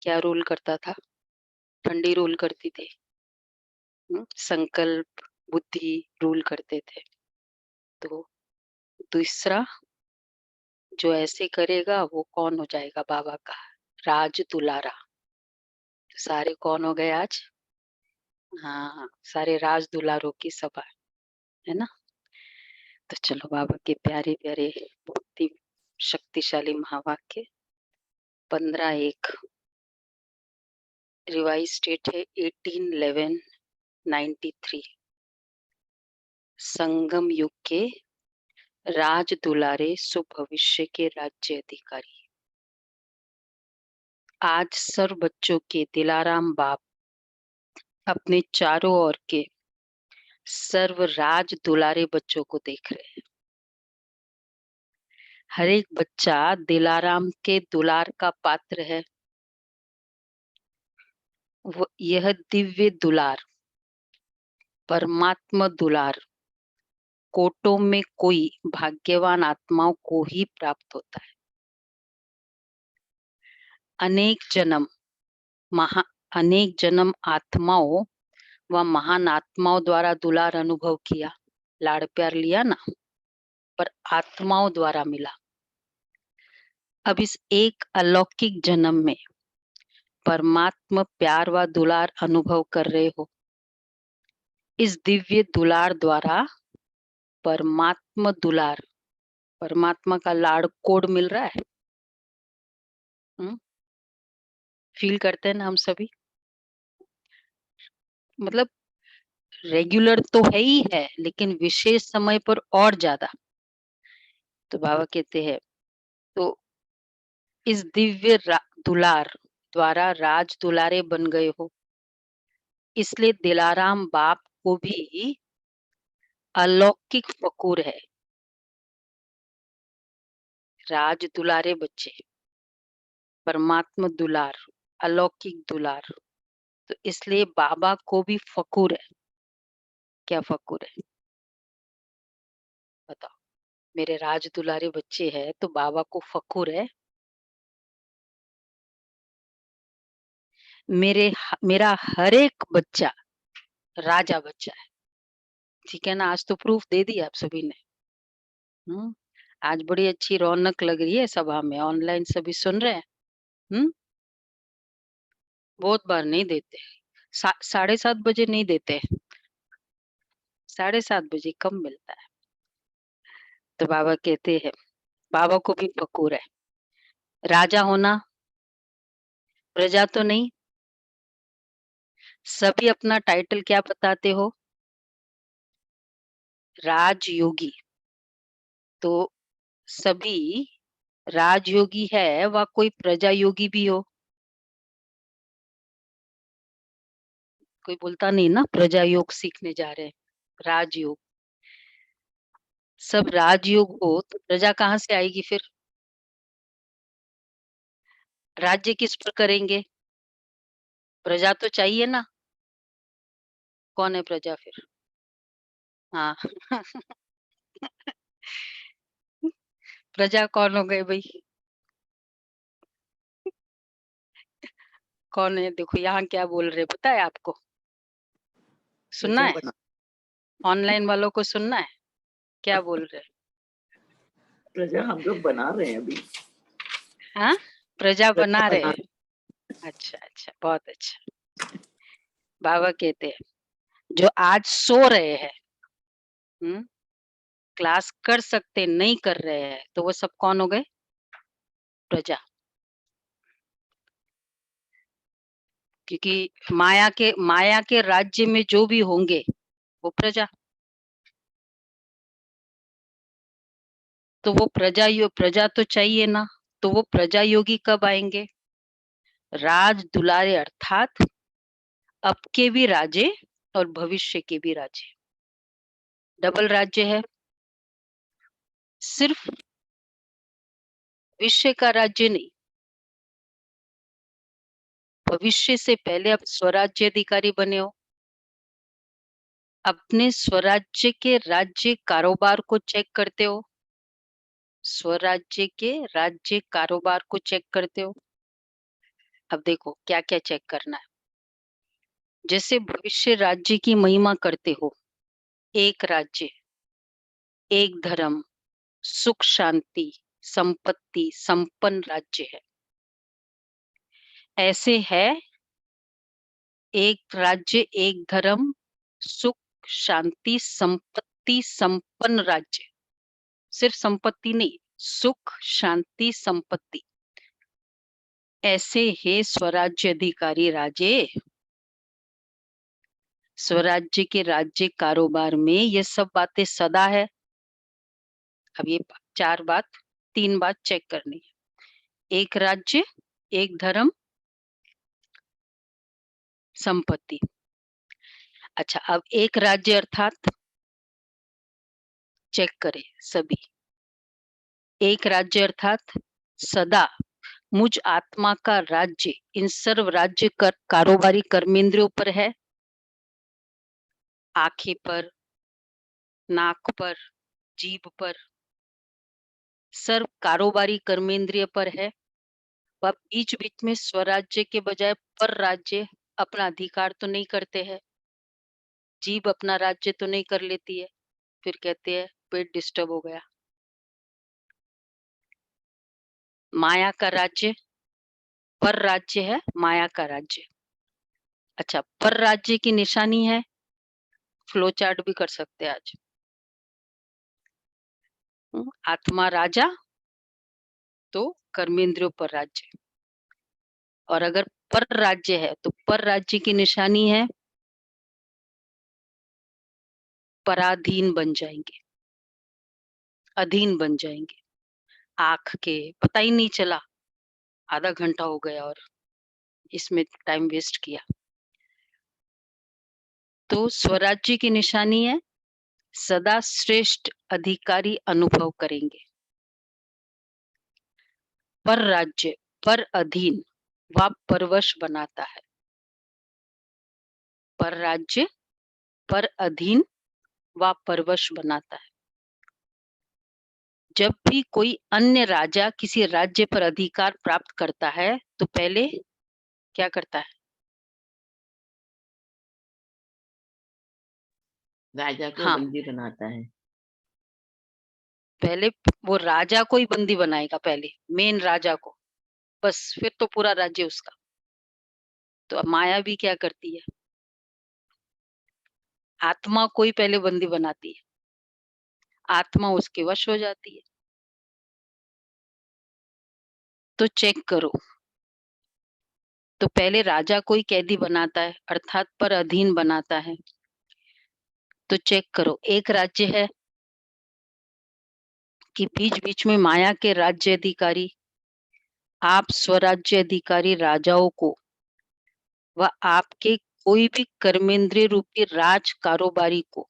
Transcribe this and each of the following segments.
क्या रूल करता था? ठंडी रूल करती थी। संकल्प, बुद्धि रूल करते थे। तो दूसरा जो ऐसे करेगा वो कौन हो जाएगा? बाबा का राज दुलारा। तो सारे कौन हो गए आज? हाँ, सारे राज दुलारों की सभा है ना। तो चलो बाबा के प्यारे प्यारे बहुत ही शक्तिशाली महावाक्य 15-1 रिवाइज डेट है 18/11/93। संगम युग के राज दुलारे सुभविष्य के राज्य अधिकारी। आज सर्व बच्चों के दिलाराम बाप अपने चारों ओर के सर्व राज दुलारे बच्चों को देख रहे हैं। हर एक बच्चा दिलाराम के दुलार का पात्र है। वो यह दिव्य दुलार, परमात्मा दुलार कोटों में कोई भाग्यवान आत्माओं को ही प्राप्त होता है। अनेक जन्म आत्माओं व महान आत्माओं द्वारा दुलार अनुभव किया, लाड़ प्यार लिया ना, पर आत्माओं द्वारा मिला। अब इस एक अलौकिक जन्म में परमात्मा प्यार व दुलार अनुभव कर रहे हो। इस दिव्य दुलार द्वारा परमात्मा दुलार, परमात्मा का लाड़ कोड मिल रहा है। फील करते हैं ना हम सभी। मतलब रेगुलर तो है ही है, लेकिन विशेष समय पर और ज्यादा। तो बाबा कहते हैं तो इस दिव्य दुलार द्वारा राज दुलारे बन गए हो, इसलिए दिलाराम बाप को भी अलौकिक फकूर है। राज दुलारे बच्चे, परमात्मा दुलार, अलौकिक दुलार, तो इसलिए बाबा को भी फकूर है। क्या फकूर है बताओ? मेरे राज दुलारे बच्चे हैं तो बाबा को फकूर है। मेरा हर एक बच्चा राजा बच्चा है। ठीक है ना। आज तो प्रूफ दे दिया आप सभी ने। आज बड़ी अच्छी रौनक लग रही है सभा में। ऑनलाइन सभी सुन रहे हैं। बहुत बार नहीं देते। 7:30 बजे नहीं देते। 7:30 बजे कम मिलता है। तो बाबा कहते हैं बाबा को भी फकूर है। राजा होना, प्रजा तो नहीं। सभी अपना टाइटल क्या बताते हो? राजयोगी। तो सभी राजयोगी है व कोई प्रजा योगी भी हो। कोई बोलता नहीं ना प्रजा योग सीखने जा रहे हैं। राजयोग। सब राजयोग हो तो प्रजा कहाँ से आएगी फिर? राज्य किस पर करेंगे? प्रजा तो चाहिए ना। कौन है प्रजा फिर? हाँ। प्रजा कौन हो गए भाई? कौन है? देखो यहाँ क्या बोल रहे पता है आपको? सुनना है? ऑनलाइन वालों को सुनना है क्या बोल रहे? प्रजा हम लोग बना रहे हैं अभी। हाँ, प्रजा बना रहे हैं। अच्छा अच्छा, बहुत अच्छा। बाबा कहते हैं जो आज सो रहे हैं, क्लास कर सकते नहीं कर रहे हैं, तो वो सब कौन हो गए? प्रजा। क्योंकि माया के राज्य में जो भी होंगे वो प्रजा। तो वो प्रजा तो चाहिए ना। तो वो प्रजा योगी कब आएंगे? राज दुलारे अर्थात अब के भी राजे और भविष्य के भी राजे। डबल राज्य है। सिर्फ विश्व का राज्य नहीं, भविष्य से पहले आप स्वराज्य अधिकारी बने हो। अपने स्वराज्य के राज्य कारोबार को चेक करते हो। स्वराज्य के राज्य कारोबार को चेक करते हो। अब देखो क्या क्या चेक करना है। जैसे भविष्य राज्य की महिमा करते हो, एक राज्य, एक धर्म, सुख शांति, संपत्ति, संपन्न राज्य है। ऐसे है एक राज्य, एक धर्म, सुख शांति, संपत्ति, संपन्न राज्य। सिर्फ संपत्ति नहीं, सुख शांति संपत्ति। ऐसे है स्वराज्य अधिकारी राजे। स्वराज्य के राज्य कारोबार में ये सब बातें सदा है। अब ये तीन बात चेक करनी है। एक राज्य, एक धर्म, संपत्ति। अच्छा, अब एक राज्य अर्थात चेक करें सभी। एक राज्य अर्थात सदा मुझ आत्मा का राज्य इन सर्व राज्य कर कारोबारी कर्मेंद्रियों पर है। आंखें पर, नाक पर, जीभ पर, सर्व कारोबारी कर्मेंद्रिय पर है। वह बीच बीच में स्वराज्य के बजाय पर राज्य अपना अधिकार तो नहीं करते हैं। जीभ अपना राज्य तो नहीं कर लेती है, फिर कहते हैं पेट डिस्टर्ब हो गया। माया का राज्य, पर राज्य है माया का राज्य। अच्छा, पर राज्य की निशानी है, फ्लो चार्ट भी कर सकते हैं आज। आत्मा राजा तो कर्मेंद्रियों पर राज्य, और अगर पर राज्य है तो पर राज्य की निशानी है पराधीन बन जाएंगे, अधीन बन जाएंगे। आंख के पता ही नहीं चला, आधा घंटा हो गया और इसमें टाइम वेस्ट किया। तो स्वराज्य की निशानी है सदा श्रेष्ठ अधिकारी अनुभव करेंगे। पर राज्य, पर अधीन व परवश बनाता है। पर राज्य, पर अधीन व परवश बनाता है। जब भी कोई अन्य राजा किसी राज्य पर अधिकार प्राप्त करता है तो पहले क्या करता है? राजा को हाँ, बंदी बनाता है। पहले वो राजा को ही बंदी बनाएगा, पहले मेन राजा को, बस फिर तो पूरा राज्य उसका। तो अब माया भी क्या करती है? आत्मा को ही पहले बंदी बनाती है, आत्मा उसके वश हो जाती है। तो चेक करो, तो पहले राजा को ही कैदी बनाता है अर्थात पर अधीन बनाता है। तो चेक करो, एक राज्य है कि बीच बीच में माया के राज्य अधिकारी, आप स्वराज्य अधिकारी राजाओं को व आपके कोई भी कर्मेंद्रिय रूपी राज कारोबारी को,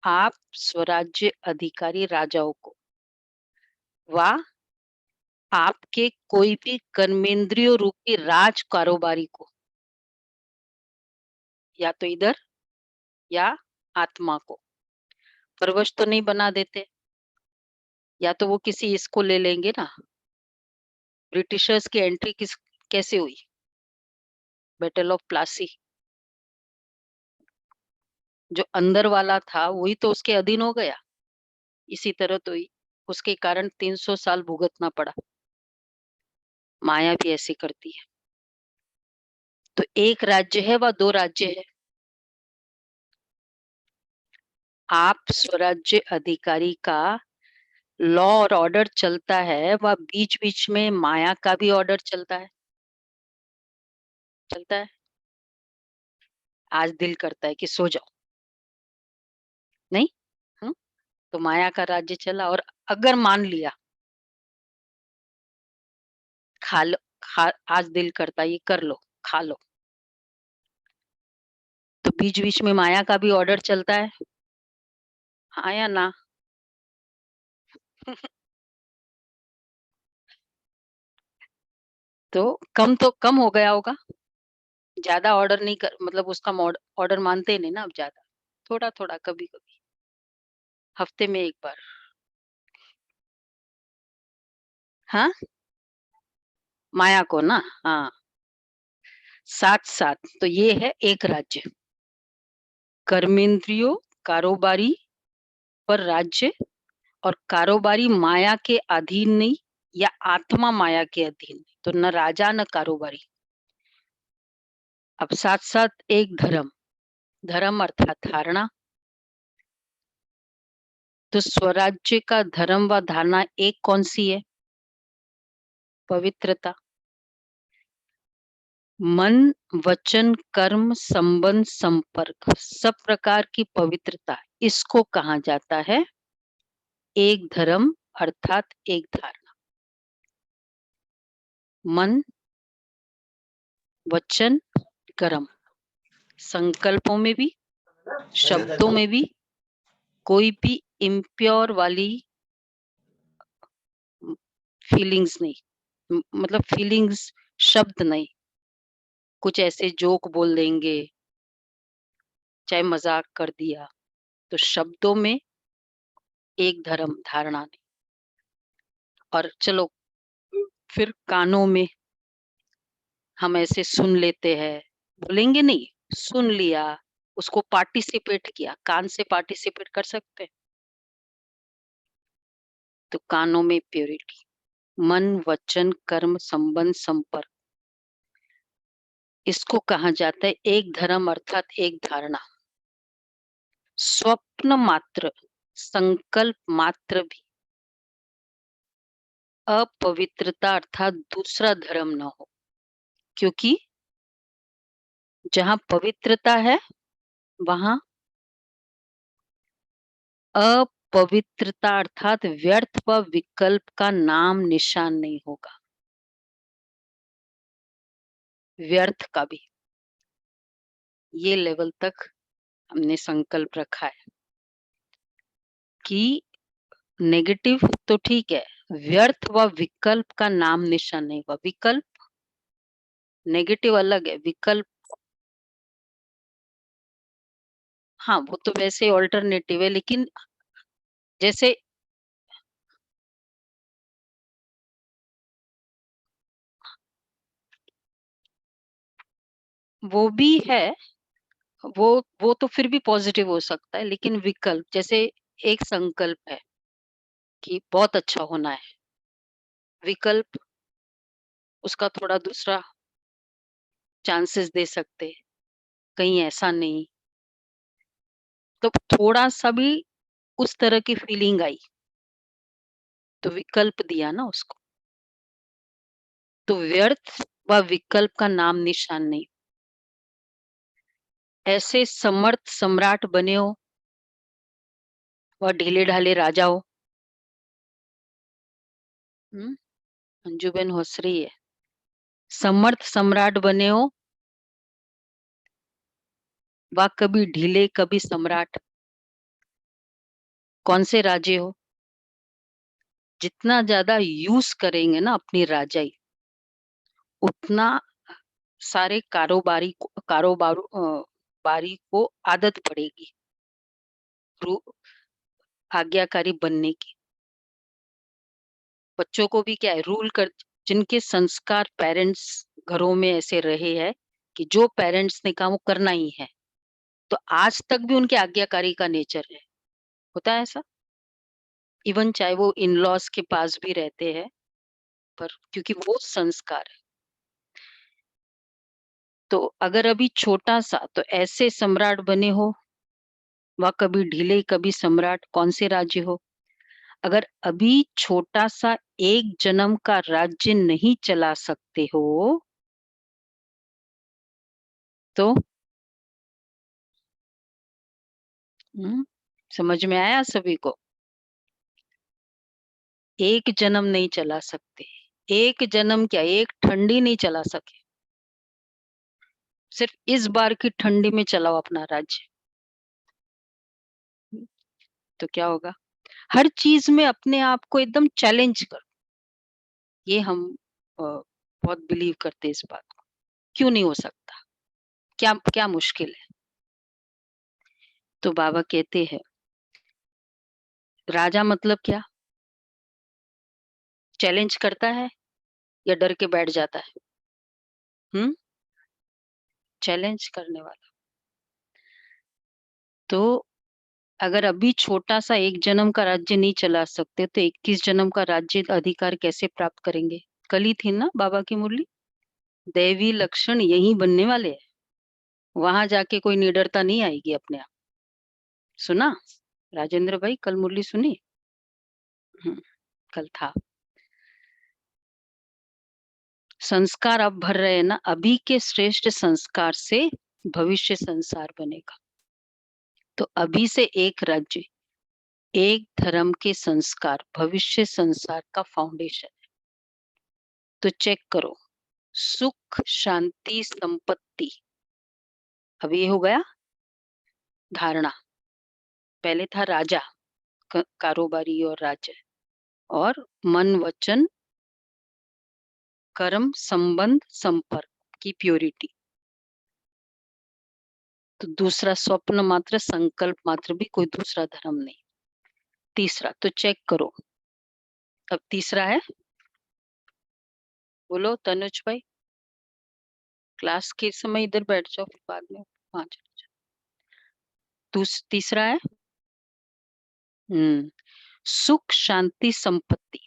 आप स्वराज्य अधिकारी राजाओं को व आपके कोई भी कर्मेंद्रियों रूपी राज कारोबारी को, या तो इधर या आत्मा को परवश तो नहीं बना देते, या तो वो किसी इसको ले लेंगे ना। ब्रिटिशर्स की एंट्री कैसे हुई? Battle of Plassey. जो अंदर वाला था वही तो उसके अधीन हो गया। इसी तरह तो उसके कारण 300 साल भुगतना पड़ा। माया भी ऐसी करती है। तो एक राज्य है व दो राज्य है। आप स्वराज्य अधिकारी का लॉ और ऑर्डर चलता है व बीच बीच में माया का भी ऑर्डर चलता है। आज दिल करता है कि सो जाओ, नहीं? तो माया का राज्य चला, और अगर मान लिया खा लो, आज दिल करता है ये कर लो, खा लो, तो बीच बीच में माया का भी ऑर्डर चलता है, हाँ या ना? तो कम हो गया होगा। ज्यादा ऑर्डर नहीं कर, मतलब उसका ऑर्डर मानते नहीं ना अब ज्यादा, थोड़ा थोड़ा कभी कभी, हफ्ते में एक बार। हाँ, माया को ना, हाँ। साथ साथ, तो ये है एक राज्य। कर्मेंद्रियों कारोबारी पर राज्य, और कारोबारी माया के अधीन नहीं, या आत्मा माया के अधीन नहीं, तो न राजा न कारोबारी। अब साथ साथ एक धर्म, धर्म अर्थात धारणा। तो स्वराज्य का धर्म व धारणा एक कौन सी है? पवित्रता। मन वचन कर्म संबंध संपर्क, सब प्रकार की पवित्रता, इसको कहा जाता है एक धर्म अर्थात एक धारणा। मन वचन कर्म, संकल्पों में भी, शब्दों में भी, कोई भी इम्प्योर वाली फीलिंग्स नहीं, मतलब फीलिंग्स शब्द नहीं, कुछ ऐसे जोक बोल देंगे, चाहे मजाक कर दिया, तो शब्दों में एक धर्म धारणा नहीं। और चलो फिर कानों में हम ऐसे सुन लेते हैं, बोलेंगे नहीं, सुन लिया, उसको पार्टिसिपेट किया, कान से पार्टिसिपेट कर सकते हैं। तो कानों में प्योरिटी, मन वचन कर्म संबंध संपर्क, इसको कहा जाता है एक धर्म अर्थात एक धारणा। स्वप्न मात्र, संकल्प मात्र भी अपवित्रता अर्थात दूसरा धर्म न हो, क्योंकि जहां पवित्रता है वहां अपवित्रता अर्थात व्यर्थ व विकल्प का नाम निशान नहीं होगा। व्यर्थ का भी, ये लेवल तक हमने संकल्प रखा है कि नेगेटिव तो ठीक है, व्यर्थ व विकल्प का नाम निशान नहीं होगा। विकल्प, नेगेटिव अलग है, विकल्प हाँ वो तो वैसे ऑल्टरनेटिव है, लेकिन जैसे वो भी है, वो तो फिर भी पॉजिटिव हो सकता है, लेकिन विकल्प जैसे एक संकल्प है कि बहुत अच्छा होना है, विकल्प उसका थोड़ा दूसरा चांसेस दे सकते हैं, कहीं ऐसा नहीं, तो थोड़ा सा भी उस तरह की फीलिंग आई तो विकल्प दिया ना उसको। तो व्यर्थ व विकल्प का नाम निशान नहीं। ऐसे समर्थ सम्राट बने हो व ढीले ढाले राजा हो। अंजुबेन हंस रही है। समर्थ सम्राट बने हो व कभी ढीले कभी सम्राट, कौन से राजे हो? जितना ज्यादा यूज करेंगे ना अपनी राजाई, उतना सारे बारी को आदत पड़ेगी आज्ञाकारी बनने की। बच्चों को भी क्या है, रूल कर, जिनके संस्कार पेरेंट्स घरों में ऐसे रहे हैं कि जो पेरेंट्स ने कहा वो करना ही है, तो आज तक भी उनके आज्ञाकारी का नेचर है। होता है ऐसा, इवन चाहे वो इन लॉज के पास भी रहते हैं, पर क्योंकि वो संस्कार है। तो अगर अभी छोटा सा, तो ऐसे सम्राट बने हो व कभी ढीले कभी सम्राट, कौन से राज्य हो? अगर अभी छोटा सा एक जन्म का राज्य नहीं चला सकते हो, तो समझ में आया सभी को? एक जन्म नहीं चला सकते, एक जन्म क्या, एक ठंडी नहीं चला सके, सिर्फ इस बार की ठंडी में चलाओ अपना राज्य। तो क्या होगा? हर चीज में अपने आप को एकदम चैलेंज करो। ये हम बहुत बिलीव करते हैं इस बात को। क्यों नहीं हो सकता? क्या क्या मुश्किल है? तो बाबा कहते हैं राजा मतलब क्या? चैलेंज करता है या डर के बैठ जाता है? हम्म चैलेंज करने वाला। तो अगर अभी छोटा-सा 1 जन्म का राज्य नहीं चला सकते, तो 21 जन्म का राज्य अधिकार कैसे प्राप्त करेंगे? कल ही थी ना बाबा की मुरली? दैवी लक्षण यही बनने वाले हैं। वहाँ जाके कोई निडरता नहीं आएगी अपने आप। सुना? राजेंद्र भाई कल मुरली सुनी? हुँ, कल था। संस्कार अब भर रहे हैं ना, अभी के श्रेष्ठ संस्कार से भविष्य संसार बनेगा। तो अभी से एक राज्य, एक धर्म के संस्कार, भविष्य संसार का फाउंडेशन है। तो चेक करो, सुख, शांति, संपत्ति। अब ये हो गया धारणा। पहले था राजा, कारोबारी और राज्य, और मन, वचन, कर्म, संबंध, संपर्क की प्योरिटी। तो दूसरा स्वप्न मात्र, संकल्प मात्र, भी कोई दूसरा धर्म नहीं। तीसरा तो चेक करो, अब तीसरा है, बोलो तनुज भाई। क्लास के समय इधर बैठ जाओ, फिर बाद में वहां चले जाओ। तीसरा है सुख, शांति, संपत्ति।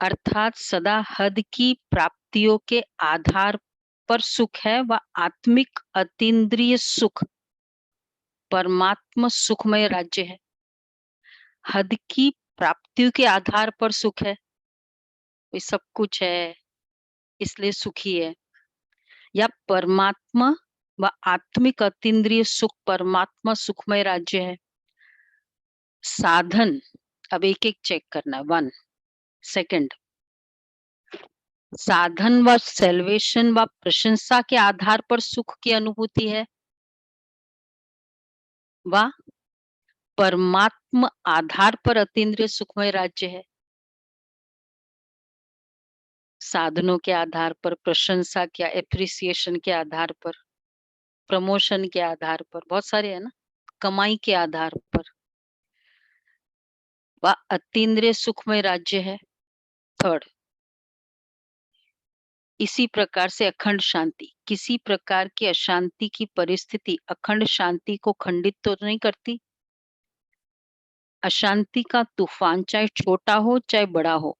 अर्थात सदा हद की प्राप्तियों के आधार पर सुख है, व आत्मिक अतीन्द्रिय सुख परमात्मा सुखमय राज्य है। हद की प्राप्तियों के आधार पर सुख है, ये सब कुछ है इसलिए सुखी है, या परमात्मा व आत्मिक अतीन्द्रिय सुख परमात्मा सुखमय राज्य है। साधन, अब एक एक चेक करना है। 1 सेकंड, साधन व सेल्वेशन व प्रशंसा के आधार पर सुख की अनुभूति है, व परमात्म आधार पर अतीन्द्रिय सुखमय राज्य है। साधनों के आधार पर, प्रशंसा के, एप्रिसिएशन के आधार पर, प्रमोशन के आधार पर, बहुत सारे है ना, कमाई के आधार पर, व अतीन्द्रिय सुखमय राज्य है। थर्ड, इसी प्रकार से अखंड शांति, किसी प्रकार की अशांति की परिस्थिति अखंड शांति को खंडित तो नहीं करती। अशांति का तूफान चाहे छोटा हो चाहे बड़ा हो,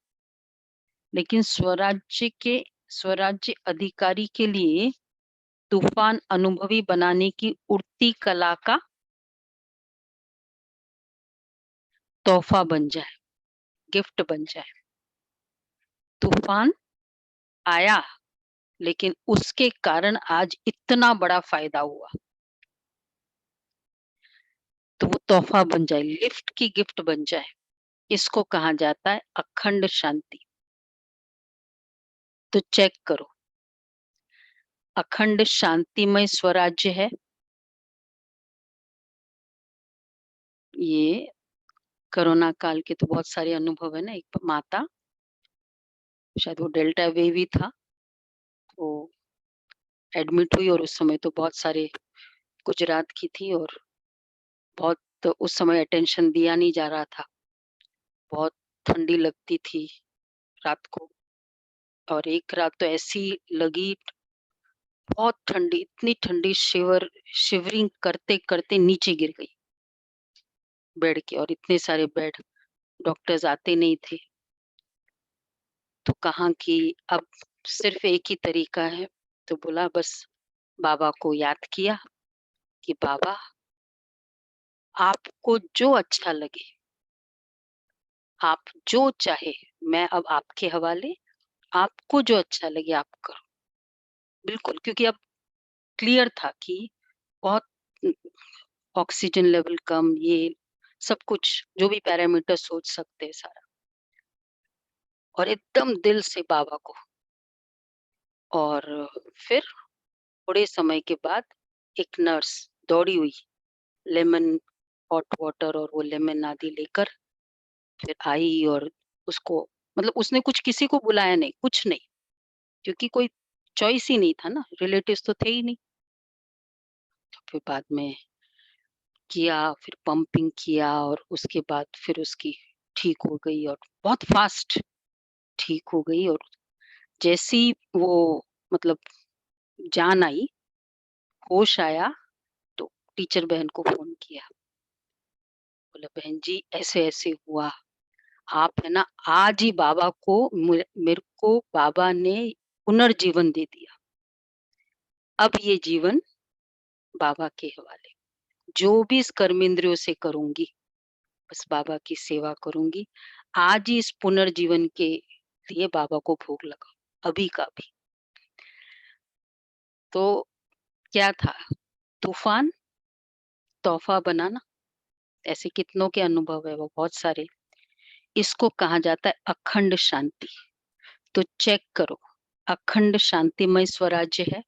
लेकिन स्वराज्य अधिकारी के लिए तूफान अनुभवी बनाने की उड़ती कला का तोहफा बन जाए, गिफ्ट बन जाए। तूफान आया, लेकिन उसके कारण आज इतना बड़ा फायदा हुआ, तो वो तोहफा बन जाए, लिफ्ट की गिफ्ट बन जाए। इसको कहा जाता है अखंड शांति। तो चेक करो, अखंड शांतिमय स्वराज्य है। ये कोरोना काल के तो बहुत सारे अनुभव है ना। एक माता, शायद वो डेल्टा वेव ही था, वो एडमिट हुई, और उस समय तो बहुत सारे गुजरात की थी, और बहुत तो उस समय अटेंशन दिया नहीं जा रहा था। बहुत ठंडी लगती थी रात को, और एक रात तो ऐसी लगी, बहुत ठंडी, इतनी ठंडी, शिवरिंग करते करते नीचे गिर गई बेड के, और इतने सारे बेड, डॉक्टर्स आते नहीं थे। तो कहा कि अब सिर्फ एक ही तरीका है, तो बोला बस बाबा को याद किया कि बाबा आपको जो अच्छा लगे, आप जो चाहे, मैं अब आपके हवाले, आपको जो अच्छा लगे आप करो। बिल्कुल, क्योंकि अब क्लियर था कि बहुत ऑक्सीजन लेवल कम, ये सब कुछ जो भी पैरामीटर सोच सकते हैं सारा, और एकदम दिल से बाबा को। और फिर थोड़े समय के बाद एक नर्स दौड़ी हुई, लेमन हॉट वाटर और वो लेमन आदि लेकर फिर आई, और उसको, मतलब उसने कुछ किसी को बुलाया नहीं, कुछ नहीं, क्योंकि कोई चॉइस ही नहीं था ना, रिलेटिव्स तो थे ही नहीं। तो फिर बाद में किया, फिर पंपिंग किया, और उसके बाद फिर उसकी ठीक हो गई, और बहुत फास्ट ठीक हो गई। और जैसी वो, मतलब जान आई, होश आया, तो टीचर बहन को फोन किया, बोला बहन जी ऐसे ऐसे हुआ, आप है ना आज ही बाबा को मेरे को बाबा ने पुनर्जीवन दे दिया, अब ये जीवन बाबा के हवाले, जो भी इस कर्मेंद्रियों से करूंगी बस बाबा की सेवा करूंगी, आज ही इस पुनर्जीवन के लिए बाबा को भोग लगाओ, अभी का भी। तो क्या था, तूफान तोहफा बनाना, ऐसे कितनों के अनुभव है, वो बहुत सारे। इसको कहा जाता है अखंड शांति। तो चेक करो, अखंड शांतिमय स्वराज्य है।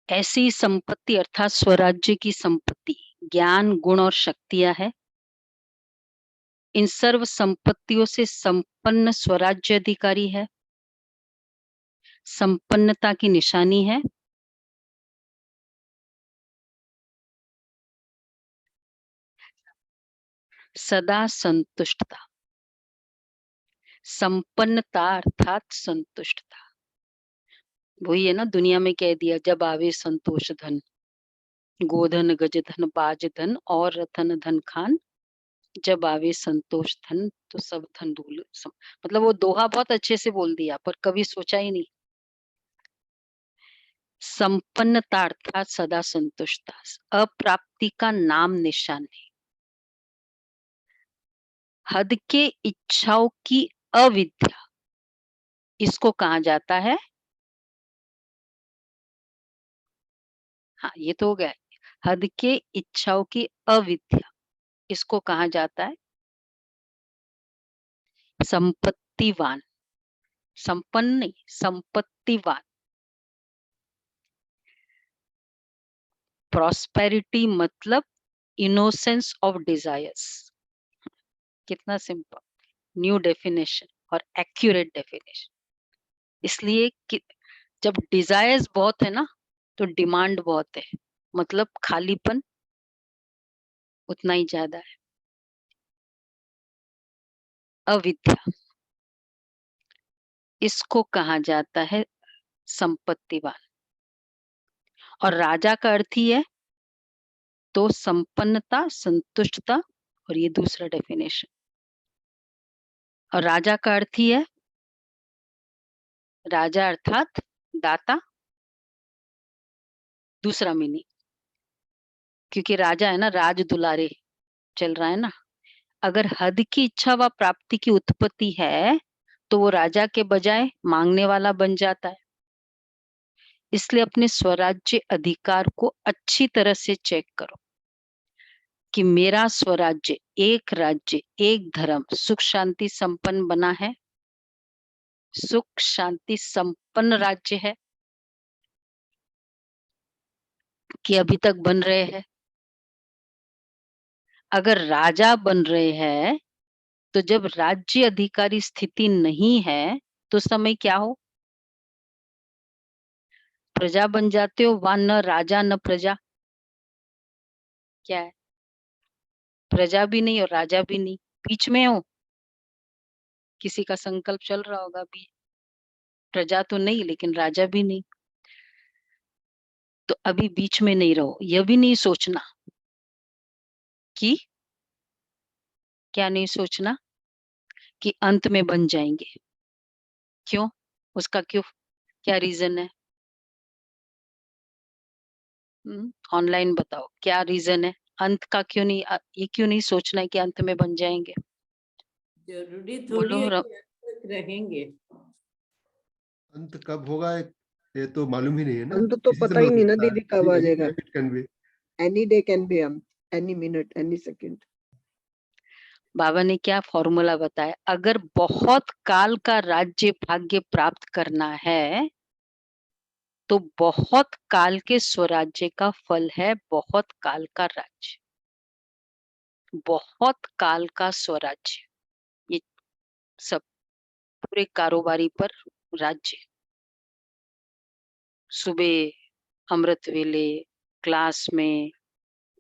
ऐसी संपत्ति अर्थात स्वराज्य की संपत्ति ज्ञान गुण और शक्तियां है। इन सर्व संपत्तियों से संपन्न स्वराज्य अधिकारी है, संपन्नता की निशानी है। सदा संतुष्टता, संपन्नता अर्थात संतुष्टता, वही है ना, दुनिया में कह दिया जब आवे संतोष धन, गोधन गज धन बाज धन और रतन धन खान, जब आवे संतोष धन तो सब धन धूल मतलब वो दोहा बहुत अच्छे से बोल दिया, पर कभी सोचा ही नहीं। संपन्नता अर्थात सदा संतुष्टता, अप्राप्ति का नाम निशान है। हद के इच्छाओं की अविद्या, इसको कहा जाता है, हाँ ये तो हो गया, हद के इच्छाओं की अविद्या, इसको कहा जाता है संपत्तिवान, संपन्न नहीं, संपत्तिवान। प्रॉस्पेरिटी मतलब इनोसेंस ऑफ डिजायर्स, कितना सिंपल, न्यू डेफिनेशन और एक्यूरेट डेफिनेशन। इसलिए कि जब डिजायर्स बहुत है ना तो डिमांड बहुत है, मतलब खालीपन उतना ही ज्यादा है। अविद्या, इसको कहा जाता है संपत्तिवान। और राजा का अर्थ ही है तो संपन्नता संतुष्टता, और ये दूसरा डेफिनेशन। और राजा का अर्थ ही है, राजा अर्थात दाता, दूसरा मीनिंग, क्योंकि राजा है ना, राज दुलारे चल रहा है ना। अगर हद की इच्छा व प्राप्ति की उत्पत्ति है तो वो राजा के बजाय मांगने वाला बन जाता है। इसलिए अपने स्वराज्य अधिकार को अच्छी तरह से चेक करो कि मेरा स्वराज्य एक राज्य एक धर्म सुख शांति संपन्न बना है, सुख शांति संपन्न राज्य है कि अभी तक बन रहे हैं। अगर राजा बन रहे हैं तो जब राज्य अधिकारी स्थिति नहीं है तो समय क्या हो, प्रजा बन जाते हो, वहां न राजा न प्रजा, क्या है, प्रजा भी नहीं और राजा भी नहीं, बीच में हो। किसी का संकल्प चल रहा होगा भी, प्रजा तो नहीं लेकिन राजा भी नहीं, तो अभी बीच में नहीं रहो। यह भी नहीं सोचना कि, क्या नहीं सोचना कि अंत में बन जाएंगे, क्यों, उसका क्यों, क्या रीजन है, ऑनलाइन बताओ क्या रीजन है, अंत का क्यों नहीं, ये क्यों नहीं सोचना है कि अंत में बन जाएंगे। जरूरी बोलो थोड़ी है कि अंत तक रहेंगे। अंत कब होगा ये तो मालूम ही नहीं है ना, अंत तो किसी से पता ही मालूम नहीं ना होता है, दीदी कब आ जाएगा। it can be। Any day can be, any minute any second. बाबा ने क्या फॉर्मूला बताया, अगर बहुत काल का राज्य भाग्य प्राप्त करना है तो बहुत काल के स्वराज्य का फल है बहुत काल का राज्य, बहुत काल का स्वराज्य, ये सब पूरे कारोबारी पर राज्य, सुबह अमृत वेले, क्लास में,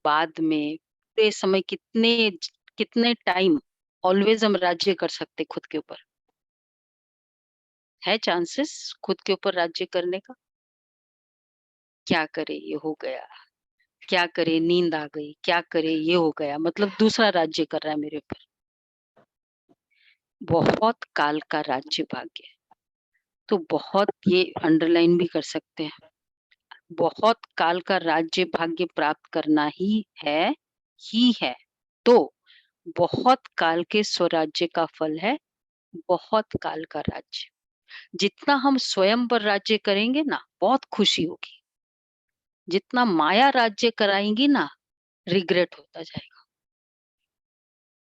बाद में, पूरे समय कितने कितने टाइम ऑलवेज हम राज्य कर सकते खुद के ऊपर। है चांसेस खुद के ऊपर राज्य करने का? क्या करे ये हो गया, क्या करे नींद आ गई, क्या करे ये हो गया, मतलब दूसरा राज्य कर रहा है मेरे ऊपर। बहुत काल का राज्य भाग्य, तो बहुत ये अंडरलाइन भी कर सकते हैं। बहुत काल का राज्य भाग्य प्राप्त करना ही है। तो बहुत काल के स्वराज्य का फल है बहुत काल का राज्य। जितना हम स्वयं पर राज्य करेंगे ना, बहुत खुशी होगी। जितना माया राज्य कराएंगी ना, रिग्रेट होता जाएगा,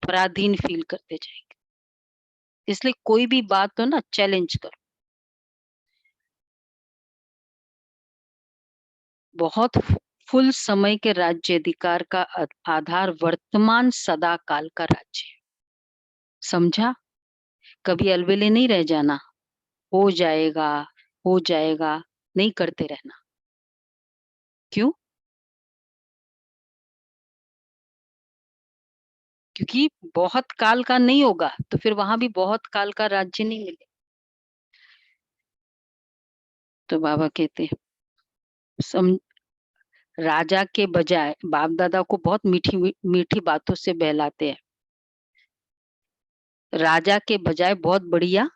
पराधीन फील करते जाएंगे। इसलिए कोई भी बात हो ना, चैलेंज करो। बहुत फुल समय के राज्य अधिकार का आधार वर्तमान सदा काल का राज्य है। समझा? कभी अलबेले नहीं रह जाना, हो जाएगा हो जाएगा, नहीं करते रहना। क्यों? क्योंकि बहुत काल का नहीं होगा तो फिर वहां भी बहुत काल का राज्य नहीं मिले। तो बाबा कहते हैं सम राजा के बजाय बाप दादा को बहुत मीठी मीठी बातों से बहलाते हैं। राजा के बजाय बहुत बढ़िया,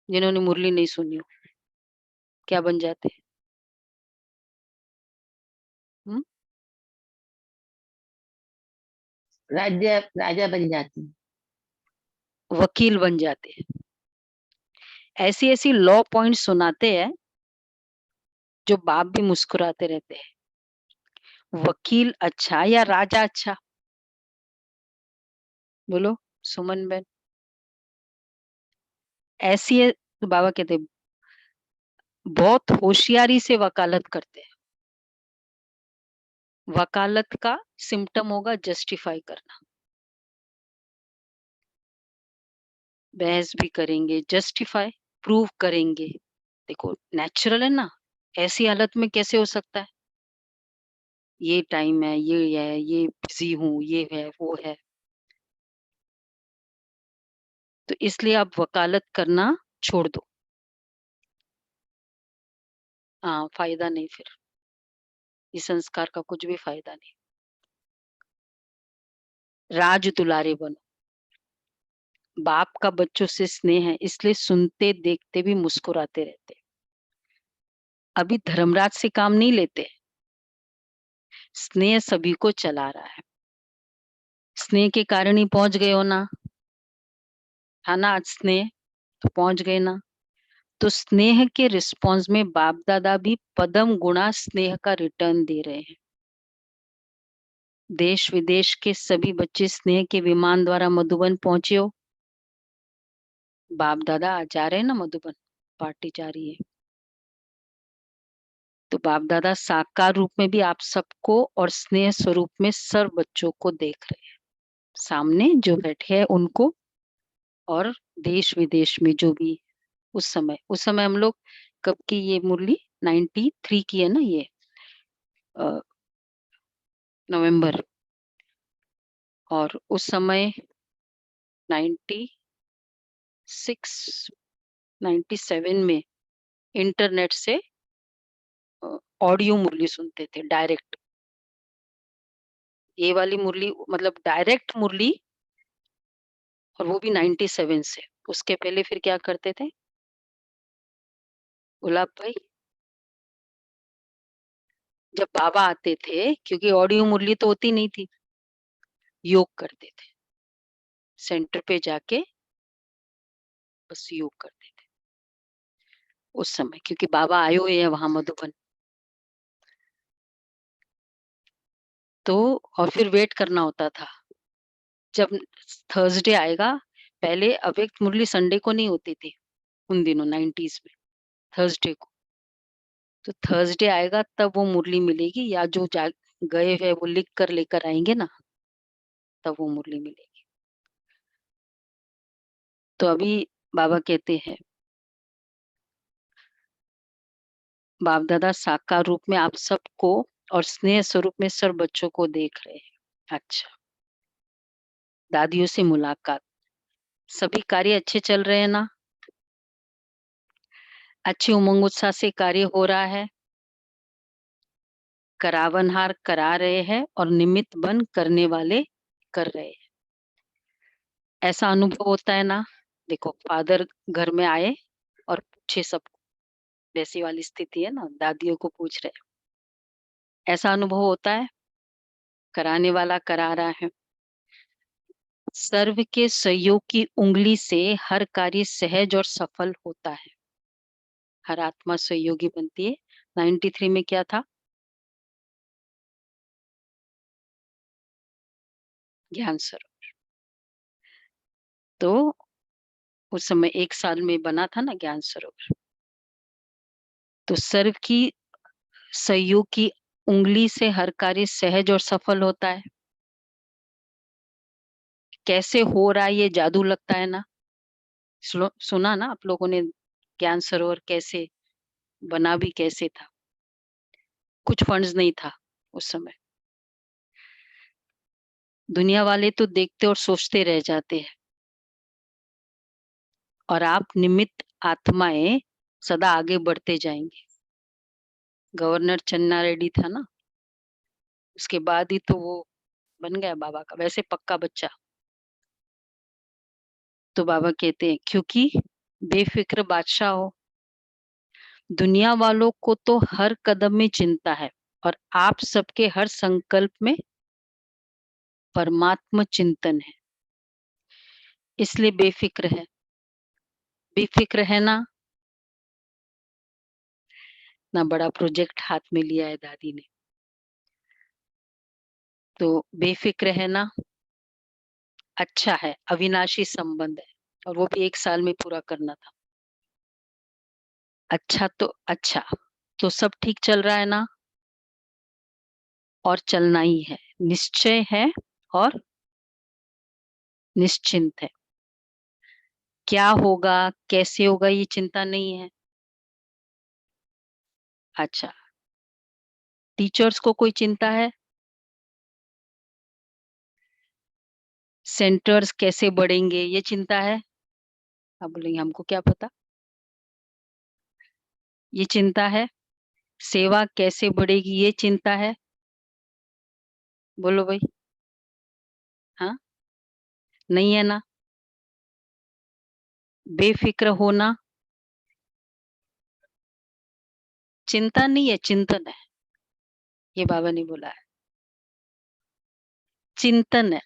जिन्होंने मुरली नहीं सुनी हो, क्या बन जाते हैं? राजा राजा बन जाती है। वकील बन जाते हैं। ऐसी ऐसी लॉ पॉइंट सुनाते हैं जो बाप भी मुस्कुराते रहते हैं। वकील अच्छा या राजा अच्छा? बोलो सुमन बहन। ऐसी है, तो बाबा कहते हैं, बहुत होशियारी से वकालत करते हैं। वकालत का सिम्टम होगा जस्टिफाई करना। बहस भी करेंगे, जस्टिफाई प्रूव करेंगे। देखो नेचुरल है ना, ऐसी हालत में कैसे हो सकता है? ये टाइम है, ये बिजी हूँ, ये है वो है। तो इसलिए आप वकालत करना छोड़ दो। हाँ, फायदा नहीं फिर, इस संस्कार का कुछ भी फायदा नहीं। राज दुलारे बनो। बाप का बच्चों से स्नेह है, इसलिए सुनते देखते भी मुस्कुराते रहते। अभी धर्मराज से काम नहीं लेते, स्नेह सभी को चला रहा है। स्नेह के कारण ही पहुंच गए हो ना, था ना आज स्नेह, तो पहुंच गए ना। तो स्नेह के रिस्पॉन्स में बाप दादा भी पदम गुणा स्नेह का रिटर्न दे रहे हैं। देश विदेश के सभी बच्चे स्नेह के विमान द्वारा मधुबन पहुंचे हो। बाप दादा आज जा रहे हैं ना मधुबन, पार्टी जा रही है। तो बाप दादा साकार रूप में भी आप सबको और स्नेह स्वरूप में सर्व बच्चों को देख रहे हैं। सामने जो बैठे हैं उनको, और देश विदेश में जो भी उस समय हम लोग कब की ये मुरली 93 की है ना, ये नवंबर, और उस समय 97 में इंटरनेट से ऑडियो मुरली सुनते थे डायरेक्ट। ये वाली मुरली मतलब डायरेक्ट मुरली, और वो भी 97 से। उसके पहले फिर क्या करते थे गुलाब भाई? जब बाबा आते थे, क्योंकि ऑडियो मुरली तो होती नहीं थी, योग करते थे सेंटर पे जाके, बस योग करते थे उस समय, क्योंकि बाबा आए हुए हैं वहां मधुबन। तो और फिर वेट करना होता था जब थर्सडे आएगा। पहले अव्यक्त मुरली संडे को नहीं होती थी उन दिनों 90s में, थर्सडे को। तो थर्सडे आएगा तब वो मुरली मिलेगी, या जो गए हैं वो लिख कर लेकर आएंगे ना, तब वो मुरली मिलेगी। तो अभी बाबा कहते हैं बाप दादा साकार रूप में आप सबको और स्नेह स्वरूप में सर्व बच्चों को देख रहे हैं। अच्छा, दादियों से मुलाकात, सभी कार्य अच्छे चल रहे हैं ना? अच्छी उमंग उत्साह से कार्य हो रहा है, करावनहार करा रहे हैं और निमित्त बन करने वाले कर रहे हैं। ऐसा अनुभव होता है ना, देखो फादर घर में आए और पूछे सब, वैसी वाली स्थिति है ना, दादियों को पूछ रहे, ऐसा अनुभव होता है, कराने वाला करा रहा है। सर्व के सहयोग की उंगली से हर कार्य सहज और सफल होता है, हर आत्मा सहयोगी बनती है। 93 में क्या था? ज्ञान सरोवर। तो उस समय 1 साल में बना था ना ज्ञान सरोवर। तो सर्व की सहयोग की उंगली से हर कार्य सहज और सफल होता है। कैसे हो रहा है ये जादू लगता है ना। सुना ना आप लोगों ने, ज्ञान सरोवर कैसे बना, भी कैसे था। कुछ फंड्स नहीं था उस समय। दुनिया वाले तो देखते और सोचते रह जाते हैं, और आप निमित्त आत्माएं सदा आगे बढ़ते जाएंगे। गवर्नर चन्ना रेड्डी था ना, उसके बाद ही तो वो बन गया बाबा का वैसे पक्का बच्चा। तो बाबा कहते हैं क्योंकि बेफिक्र बादशाह हो, दुनिया वालों को तो हर कदम में चिंता है, और आप सबके हर संकल्प में परमात्मा चिंतन है, इसलिए बेफिक्र है। बेफिक्र है ना। ना बड़ा प्रोजेक्ट हाथ में लिया है दादी ने, तो बेफिक्र है ना। अच्छा है, अविनाशी संबंध है, और वो भी 1 साल में पूरा करना था। अच्छा तो सब ठीक चल रहा है ना, और चलना ही है। निश्चय है और निश्चिंत है। क्या होगा कैसे होगा ये चिंता नहीं है। अच्छा, टीचर्स को कोई चिंता है? सेंटर्स कैसे बढ़ेंगे ये चिंता है? आप बोलेंगे हमको क्या पता। ये चिंता है। सेवा कैसे बढ़ेगी ये चिंता है। बोलो भाई। हाँ, नहीं है ना। बेफिक्र होना चिंता नहीं है, चिंतन है। ये बाबा ने बोला है, चिंतन है।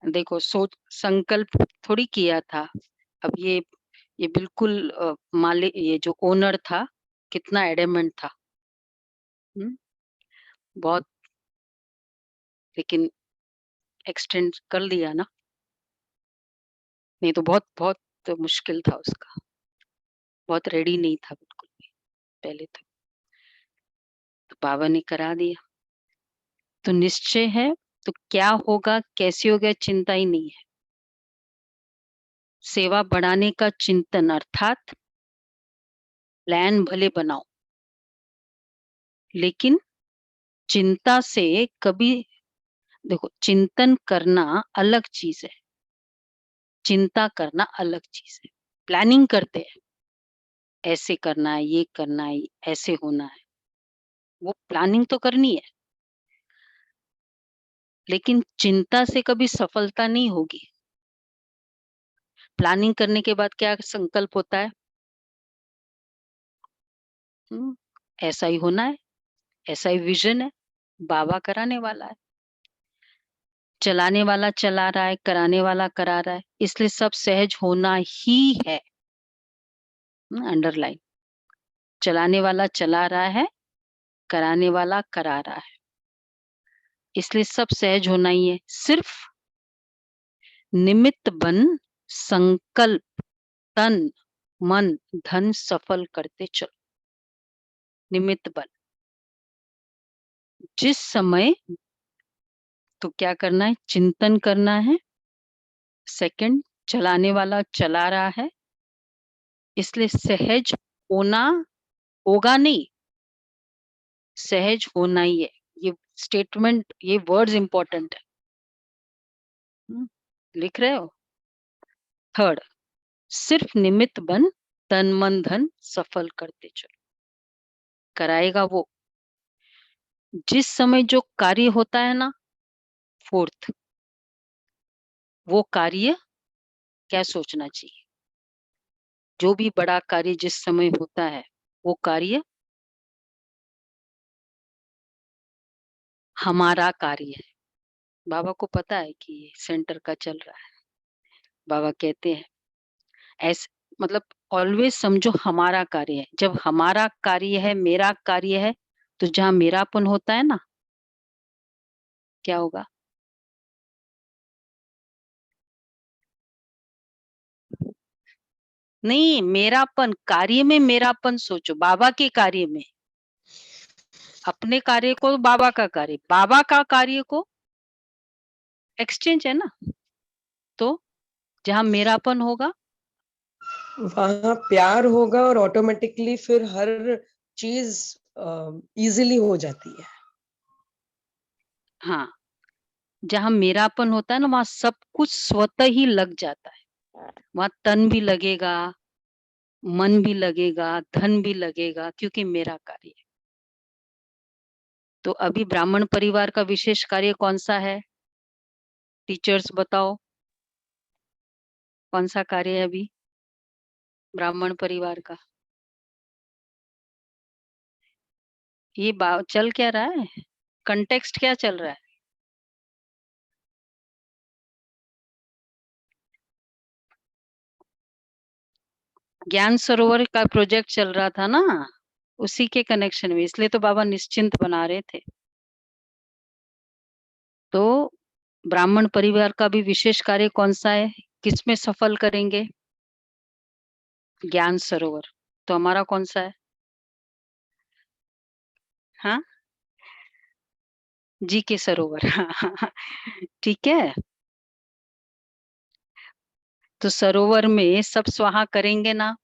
देखो सोच संकल्प थोड़ी किया था। अब ये बिल्कुल मालिक, ये जो ओनर था कितना एडेमेंट था। हम्म, बहुत, लेकिन एक्सटेंड कर लिया ना, नहीं तो बहुत बहुत तो मुश्किल था उसका। बहुत रेडी नहीं था बिल्कुल भी पहले तो बाबा ने करा दिया। तो निश्चय है, तो क्या होगा कैसे होगा चिंता ही नहीं है। सेवा बढ़ाने का चिंतन, अर्थात प्लान भले बनाओ, लेकिन चिंता से कभी, देखो चिंतन करना अलग चीज है, चिंता करना अलग चीज है। प्लानिंग करते हैं, ऐसे करना है, ये करना है, ऐसे होना है, वो प्लानिंग तो करनी है, लेकिन चिंता से कभी सफलता नहीं होगी। प्लानिंग करने के बाद क्या संकल्प होता है? ऐसा ही होना है, ऐसा ही विजन है, बाबा कराने वाला है। चलाने वाला चला रहा है, कराने वाला करा रहा है, इसलिए सब सहज होना ही है। अंडरलाइन, चलाने वाला चला रहा है, कराने वाला करा रहा है, इसलिए सब सहज होना ही है। सिर्फ निमित्त बन संकल्प तन मन धन सफल करते चलो। निमित्त बन, जिस समय तो क्या करना है, चिंतन करना है। सेकंड, चलाने वाला चला रहा है, इसलिए सहज होना, होगा नहीं, सहज होना ही है। ये स्टेटमेंट, ये वर्ड्स इंपॉर्टेंट है। लिख रहे हो? थर्ड, सिर्फ निमित्त बन तन मन धन सफल करते चलो। कराएगा वो जिस समय जो कार्य होता है ना, फोर्थ, वो कार्य क्या सोचना चाहिए? जो भी बड़ा कार्य जिस समय होता है, वो कार्य हमारा कार्य है। बाबा को पता है कि ये सेंटर का चल रहा है। बाबा कहते हैं ऐसे, मतलब ऑलवेज समझो हमारा कार्य है। जब हमारा कार्य है, मेरा कार्य है, तो जहां मेरापन होता है ना, क्या होगा? नहीं, मेरापन, कार्य में मेरापन सोचो, बाबा के कार्य में। अपने कार्य को बाबा का कार्य, बाबा का कार्य को एक्सचेंज है ना। तो जहां मेरापन होगा, वहां प्यार होगा और ऑटोमेटिकली फिर हर चीज इजीली हो जाती है। हाँ, जहां मेरापन होता है ना, वहां सब कुछ स्वतः ही लग जाता है। वहां तन भी लगेगा, मन भी लगेगा, धन भी लगेगा, क्योंकि मेरा कार्य है। तो अभी ब्राह्मण परिवार का विशेष कार्य कौन सा है? टीचर्स बताओ, कौन सा कार्य है अभी ब्राह्मण परिवार का? ये चल क्या रहा है? कंटेक्स्ट क्या चल रहा है? ज्ञान सरोवर का प्रोजेक्ट चल रहा था ना, उसी के कनेक्शन में, इसलिए तो बाबा निश्चिंत बना रहे थे। तो ब्राह्मण परिवार का भी विशेष कार्य कौन सा है? किसमें सफल करेंगे? ज्ञान सरोवर। तो हमारा कौन सा है? हाँ, जी के सरोवर। ठीक है। तो सरोवर में सब स्वाहा करेंगे ना।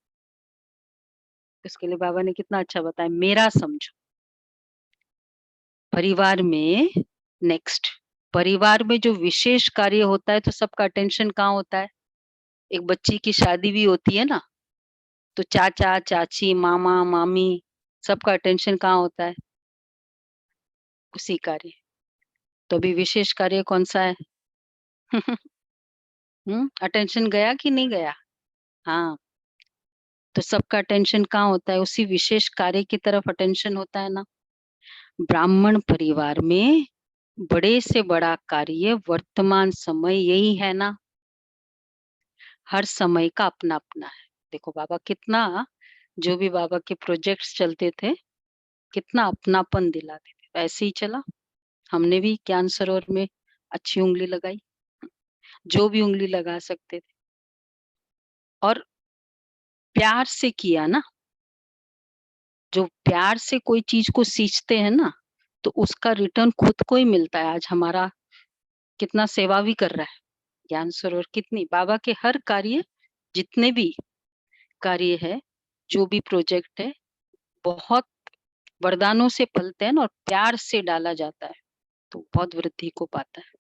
इसके लिए बाबा ने कितना अच्छा बताया, मेरा समझो। परिवार में नेक्स्ट, परिवार में जो विशेष कार्य होता है, तो सबका अटेंशन कहाँ होता है? एक बच्ची की शादी भी होती है ना, तो चाचा चाची मामा मामी सबका अटेंशन कहाँ होता है? उसी कार्य। तो अभी विशेष कार्य कौन सा है? अटेंशन गया कि नहीं गया? हाँ, तो सबका अटेंशन कहाँ होता है? उसी विशेष कार्य की तरफ अटेंशन होता है ना। ब्राह्मण परिवार में बड़े से बड़ा कार्य वर्तमान समय यही है ना। हर समय का अपना अपना है। देखो बाबा कितना, जो भी बाबा के प्रोजेक्ट्स चलते थे, कितना अपनापन दिलाते थे। ऐसे ही चला, हमने भी ज्ञान सरोवर में अच्छी उंगली लगाई, जो भी उंगली लगा सकते थे, और प्यार से किया ना। जो प्यार से कोई चीज को सींचते हैं ना, तो उसका रिटर्न खुद को ही मिलता है। आज हमारा कितना सेवा भी कर रहा है ज्ञान सरोवर, कितनी बाबा के हर कार्य, जितने भी कार्य है, जो भी प्रोजेक्ट है, बहुत वरदानों से पलते हैं ना, और प्यार से डाला जाता है, तो बहुत वृद्धि को पाता है।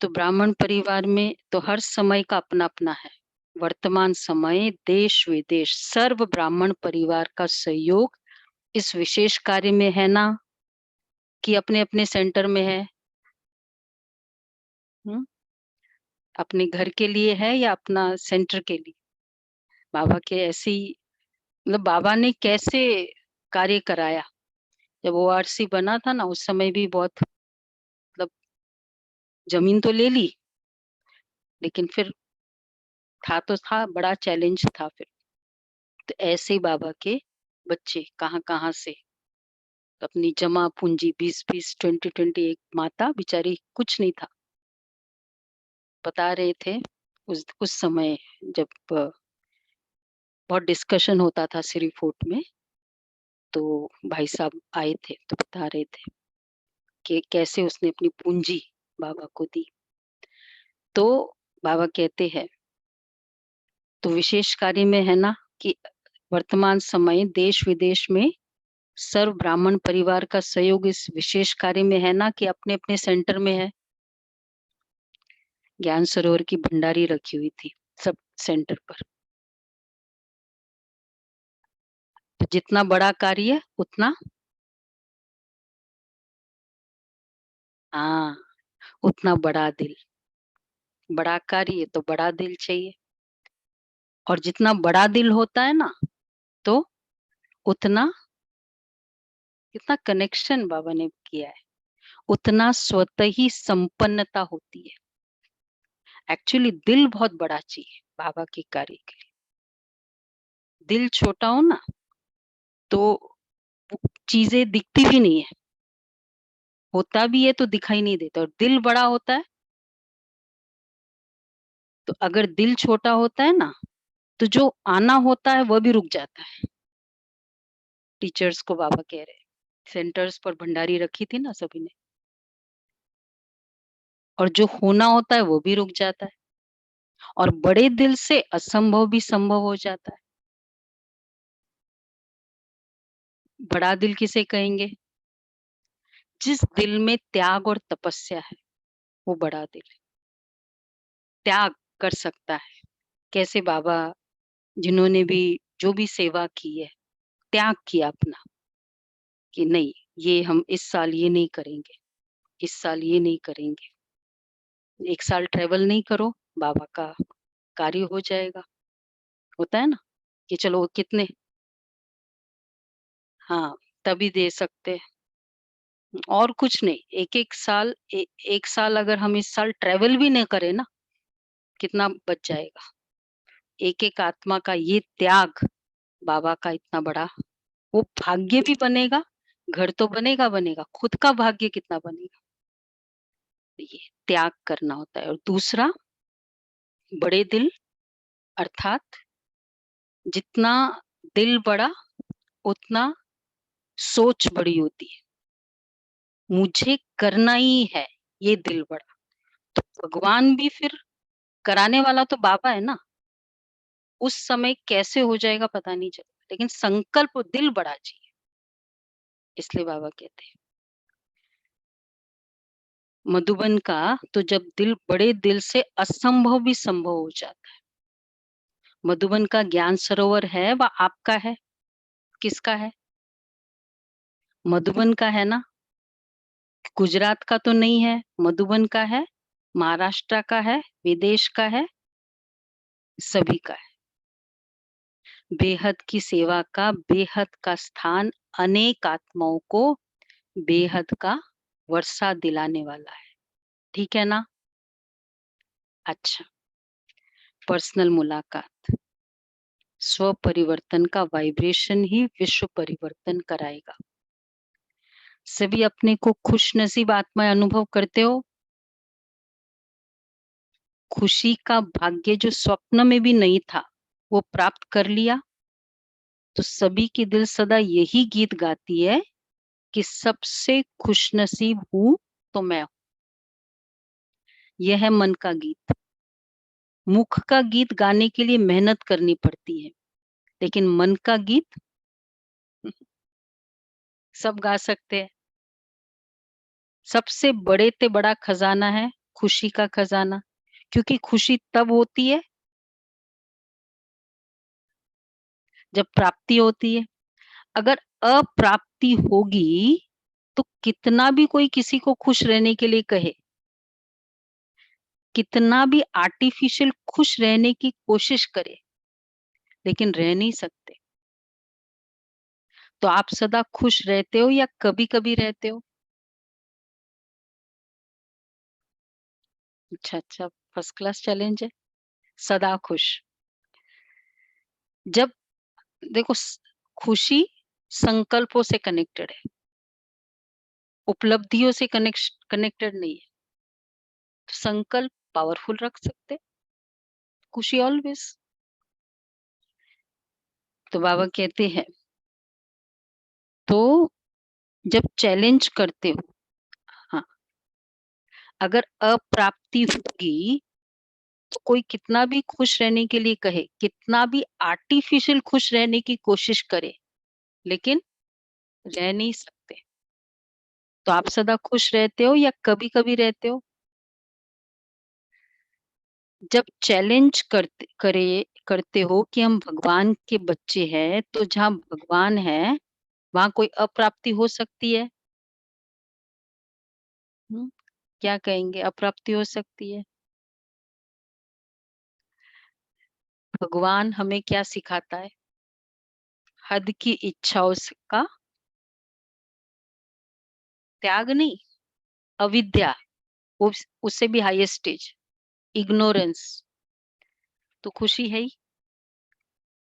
तो ब्राह्मण परिवार में तो हर समय का अपना अपना है। वर्तमान समय देश विदेश सर्व ब्राह्मण परिवार का सहयोग इस विशेष कार्य में है ना, कि अपने अपने सेंटर में है? अपने घर के लिए है या अपना सेंटर के लिए? बाबा के ऐसी, मतलब बाबा ने कैसे कार्य कराया। जब ओआरसी बना था ना, उस समय भी बहुत, मतलब जमीन तो ले ली, लेकिन फिर था तो था, बड़ा चैलेंज था फिर। तो ऐसे ही बाबा के बच्चे कहाँ कहाँ से अपनी जमा पूंजी 20-20 20-20, एक माता बिचारी कुछ नहीं था, बता रहे थे उस समय जब बहुत डिस्कशन होता था श्री फोर्ट में, तो भाई साहब आए थे तो बता रहे थे कि कैसे उसने अपनी पूंजी बाबा को दी। तो बाबा कहते हैं, तो विशेष कार्य में है ना, कि वर्तमान समय देश विदेश में सर्व ब्राह्मण परिवार का सहयोग इस विशेष कार्य में है ना, कि अपने अपने सेंटर में है। ज्ञान सरोवर की भंडारी रखी हुई थी, सब सेंटर पर। तो जितना बड़ा कार्य उतना हाँ उतना बड़ा दिल। बड़ा कार्य तो बड़ा दिल चाहिए, और जितना बड़ा दिल होता है ना तो उतना कितना कनेक्शन बाबा ने किया है, उतना स्वतः ही संपन्नता होती है। एक्चुअली दिल बहुत बड़ा चाहिए बाबा के कार्य के लिए। दिल छोटा हो ना तो चीजें दिखती भी नहीं है, होता भी है तो दिखाई नहीं देता, और दिल बड़ा होता है तो अगर दिल छोटा होता है ना तो जो आना होता है वह भी रुक जाता है। टीचर्स को बाबा कह रहे सेंटर्स पर भंडारी रखी थी ना सभी ने, और जो होना होता है वो भी रुक जाता है, और बड़े दिल से असंभव भी संभव हो जाता है। बड़ा दिल किसे कहेंगे? जिस दिल में त्याग और तपस्या है वो बड़ा दिल है। त्याग कर सकता है, कैसे बाबा जिन्होंने भी जो भी सेवा की है, त्याग किया अपना कि नहीं ये हम इस साल ये नहीं करेंगे, इस साल ये नहीं करेंगे। एक साल ट्रेवल नहीं करो, बाबा का कार्य हो जाएगा। होता है ना कि चलो कितने हाँ तभी दे सकते हैं, और कुछ नहीं। एक साल एक साल अगर हम इस साल ट्रेवल भी नहीं करें ना, कितना बच जाएगा। एक आत्मा का ये त्याग बाबा का इतना बड़ा, वो भाग्य भी बनेगा, घर तो बनेगा बनेगा, खुद का भाग्य कितना बनेगा। ये त्याग करना होता है। और दूसरा बड़े दिल, अर्थात जितना दिल बड़ा उतना सोच बड़ी होती है। मुझे करना ही है, ये दिल बड़ा। तो भगवान भी फिर कराने वाला तो बाबा है ना, उस समय कैसे हो जाएगा पता नहीं चलता, लेकिन संकल्प दिल बड़ा चाहिए। इसलिए बाबा कहते हैं मधुबन का तो जब दिल बड़े दिल से असंभव भी संभव हो जाता है। मधुबन का ज्ञान सरोवर है वह आपका है, किसका है? मधुबन का है ना, गुजरात का तो नहीं है, मधुबन का है, महाराष्ट्र का है, विदेश का है, सभी का है। बेहद की सेवा का बेहद का स्थान अनेक आत्माओं को बेहद का वर्षा दिलाने वाला है। ठीक है ना? अच्छा, पर्सनल मुलाकात। स्व परिवर्तन का वाइब्रेशन ही विश्व परिवर्तन कराएगा। सभी अपने को खुश नसीब आत्मा अनुभव करते हो। खुशी का भाग्य जो स्वप्न में भी नहीं था वो प्राप्त कर लिया। तो सभी की दिल सदा यही गीत गाती है कि सबसे खुश नसीब हूं तो मैं हूं। यह है मन का गीत। मुख का गीत गाने के लिए मेहनत करनी पड़ती है, लेकिन मन का गीत सब गा सकते हैं। सबसे बड़े ते बड़ा खजाना है खुशी का खजाना, क्योंकि खुशी तब होती है जब प्राप्ति होती है। अगर अप्राप्ति होगी तो कितना भी कोई किसी को खुश रहने के लिए कहे, कितना भी आर्टिफिशियल खुश रहने की कोशिश करे, लेकिन रह नहीं सकते। तो आप सदा खुश रहते हो या कभी-कभी रहते हो? अच्छा, फर्स्ट क्लास चैलेंज है। सदा खुश। जब देखो खुशी संकल्पों से कनेक्टेड है, उपलब्धियों से कनेक्टेड नहीं है। तो संकल्प पावरफुल रख सकते, खुशी ऑलवेज। तो बाबा कहते हैं तो जब चैलेंज करते हो, हाँ, अगर अप्राप्ति होगी तो कोई कितना भी खुश रहने के लिए कहे, कितना भी आर्टिफिशियल खुश रहने की कोशिश करे, लेकिन रह नहीं सकते। तो आप सदा खुश रहते हो या कभी-कभी रहते हो? जब चैलेंज करते हो कि हम भगवान के बच्चे हैं, तो जहाँ भगवान है वहां कोई अप्राप्ति हो सकती है? क्या कहेंगे, अप्राप्ति हो सकती है? भगवान हमें क्या सिखाता है? हद की इच्छाओं का त्याग नहीं, अविद्या, उससे भी हाईएस्ट स्टेज, इग्नोरेंस। तो खुशी है ही,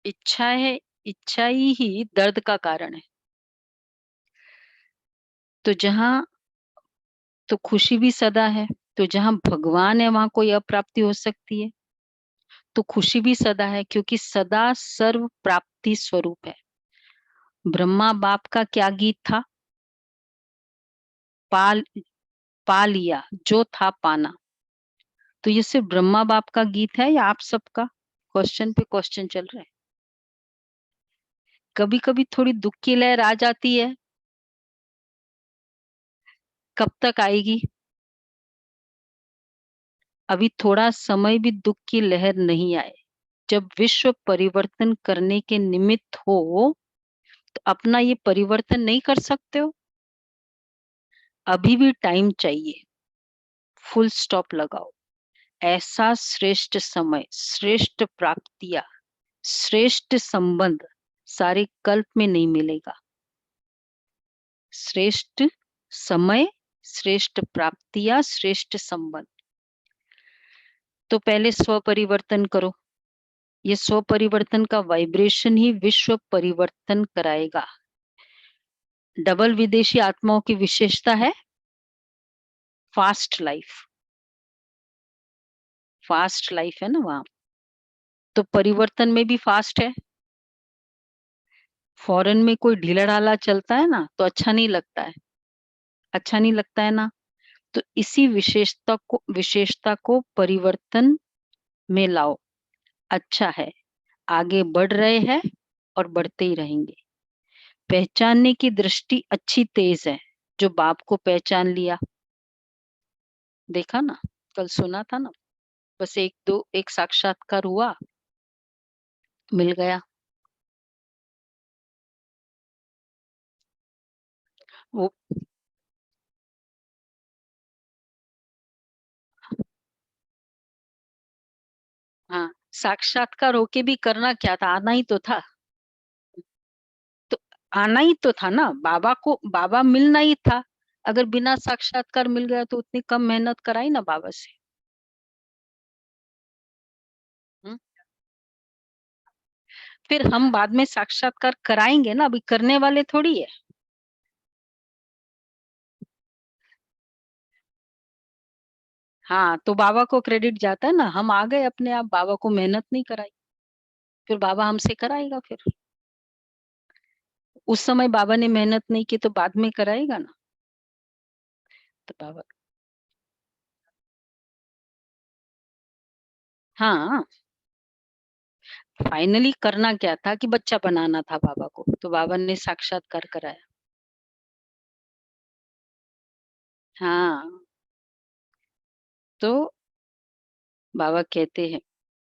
इच्छा है, इच्छा ही दर्द का कारण है। तो जहाँ, तो खुशी भी सदा है, तो जहाँ भगवान है वहां कोई अप्राप्ति हो सकती है, तो खुशी भी सदा है, क्योंकि सदा सर्व प्राप्ति स्वरूप है। ब्रह्मा बाप का क्या गीत था? पा लिया जो था पाना। तो ये सिर्फ ब्रह्मा बाप का गीत है या आप सबका? क्वेश्चन पे क्वेश्चन चल रहा है। कभी कभी थोड़ी दुख की लहर आ जाती है, कब तक आएगी? अभी थोड़ा समय भी दुख की लहर नहीं आए। जब विश्व परिवर्तन करने के निमित्त हो, तो अपना ये परिवर्तन नहीं कर सकते हो? अभी भी टाइम चाहिए, फुल स्टॉप लगाओ। ऐसा श्रेष्ठ समय, श्रेष्ठ प्राप्तियां, श्रेष्ठ संबंध सारे कल्प में नहीं मिलेगा। श्रेष्ठ समय, श्रेष्ठ प्राप्तियां, श्रेष्ठ संबंध। तो पहले स्व परिवर्तन करो। ये स्व परिवर्तन का वाइब्रेशन ही विश्व परिवर्तन कराएगा। डबल विदेशी आत्माओं की विशेषता है फास्ट लाइफ, फास्ट लाइफ है ना वहां, तो परिवर्तन में भी फास्ट है। फॉरेन में कोई ढीला ढाला चलता है ना, तो अच्छा नहीं लगता है, अच्छा नहीं लगता है ना। तो इसी विशेषता को परिवर्तन में लाओ। अच्छा है, आगे बढ़ रहे हैं और बढ़ते ही रहेंगे। पहचानने की दृष्टि अच्छी तेज है। जो बाप को पहचान लिया, देखा ना, कल सुना था ना, बस एक साक्षात्कार हुआ, मिल गया। वो हाँ, साक्षात्कार होके भी करना क्या था? आना ही तो था। तो आना ही तो था ना, बाबा को बाबा मिलना ही था। अगर बिना साक्षात्कार मिल गया तो उतनी कम मेहनत कराई ना बाबा से। हम्म? फिर हम बाद में साक्षात्कार कराएंगे ना, अभी करने वाले थोड़ी है। हाँ, तो बाबा को क्रेडिट जाता है ना, हम आ गए अपने आप, बाबा को मेहनत नहीं कराई, फिर बाबा हमसे कराएगा। फिर उस समय बाबा ने मेहनत नहीं की तो बाद में कराएगा ना। तो बाबा, हाँ, फाइनली करना क्या था कि बच्चा बनाना था बाबा को, तो बाबा ने साक्षात्कार कराया। हाँ, तो बाबा कहते हैं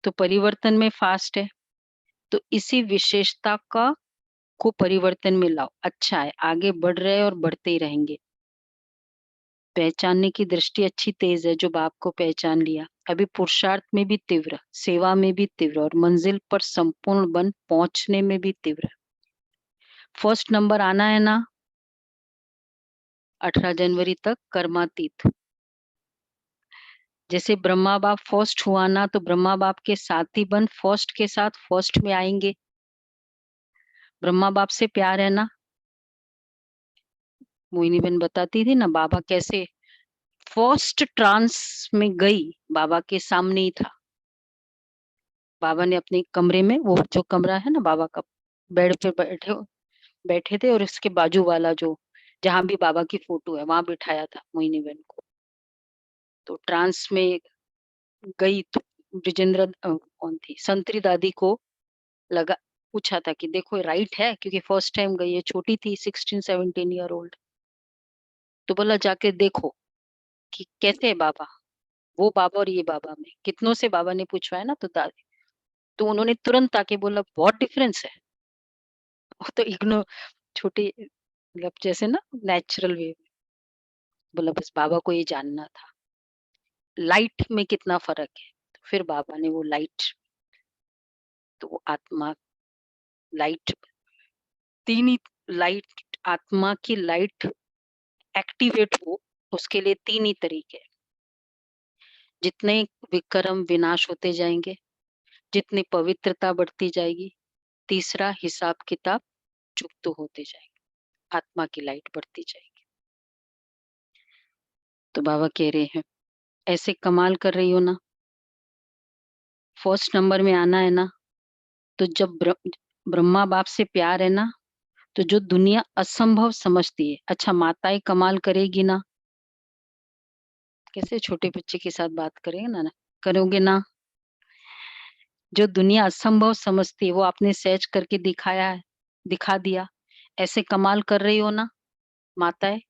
तो परिवर्तन में फास्ट है, तो इसी विशेषता का को परिवर्तन में लाओ। अच्छा है, आगे बढ़ रहे हैं और बढ़ते ही रहेंगे। पहचानने की दृष्टि अच्छी तेज है। जो बाप को पहचान लिया, अभी पुरुषार्थ में भी तीव्र, सेवा में भी तीव्र, और मंजिल पर संपूर्ण बन पहुंचने में भी तीव्र। फर्स्ट नंबर आना है ना 18 जनवरी तक, कर्मातीत। जैसे ब्रह्मा बाप फर्स्ट हुआ ना, तो ब्रह्मा बाप के साथ ही बन फर्स्ट के साथ फर्स्ट में आएंगे। ब्रह्मा बाप से प्यार है ना। मोहिनी बहन बताती थी ना, बाबा कैसे फर्स्ट ट्रांस में गई, बाबा के सामने ही था। बाबा ने अपने कमरे में, वो जो कमरा है ना बाबा का, बेड पे बैठे थे, और इसके बाजू वाला जो, जहां भी बाबा की फोटो है, वहां बिठाया था मोहिनी बहन को। तो ट्रांस में गई तो ब्रिजेंद्र कौन थी, संतरी दादी को लगा, पूछा था कि देखो राइट है, क्योंकि फर्स्ट टाइम गई है, छोटी थी, 16-17 ईयर ओल्ड। तो बोला जाके देखो कि कैसे है बाबा। वो बाबा और ये बाबा में कितनों से बाबा ने पूछवाया ना, तो दादी, तो उन्होंने तुरंत आके बोला बहुत डिफरेंस है। वो तो इग्नो छोटी मतलब जैसे ना नेचुरल वे में बोला, बस बाबा को ये जानना था लाइट में कितना फर्क है। तो फिर बाबा ने वो लाइट, तो वो आत्मा लाइट, तीन ही लाइट, आत्मा की लाइट एक्टिवेट हो उसके लिए तीन ही तरीके हैं। जितने विक्रम विनाश होते जाएंगे, जितनी पवित्रता बढ़ती जाएगी, तीसरा हिसाब किताब चुप होते जाएंगे, आत्मा की लाइट बढ़ती जाएगी। तो बाबा कह रहे हैं ऐसे कमाल कर रही हो ना, फर्स्ट नंबर में आना है ना, तो जब ब्रह्मा बाप से प्यार है ना, तो जो दुनिया असंभव समझती है, अच्छा माताएं कमाल करेगी ना, कैसे छोटे बच्चे के साथ बात करेंगे ना, करोगे ना, जो दुनिया असंभव समझती है वो आपने सहज करके दिखाया है, दिखा दिया, ऐसे कमाल कर रही हो ना माताएं।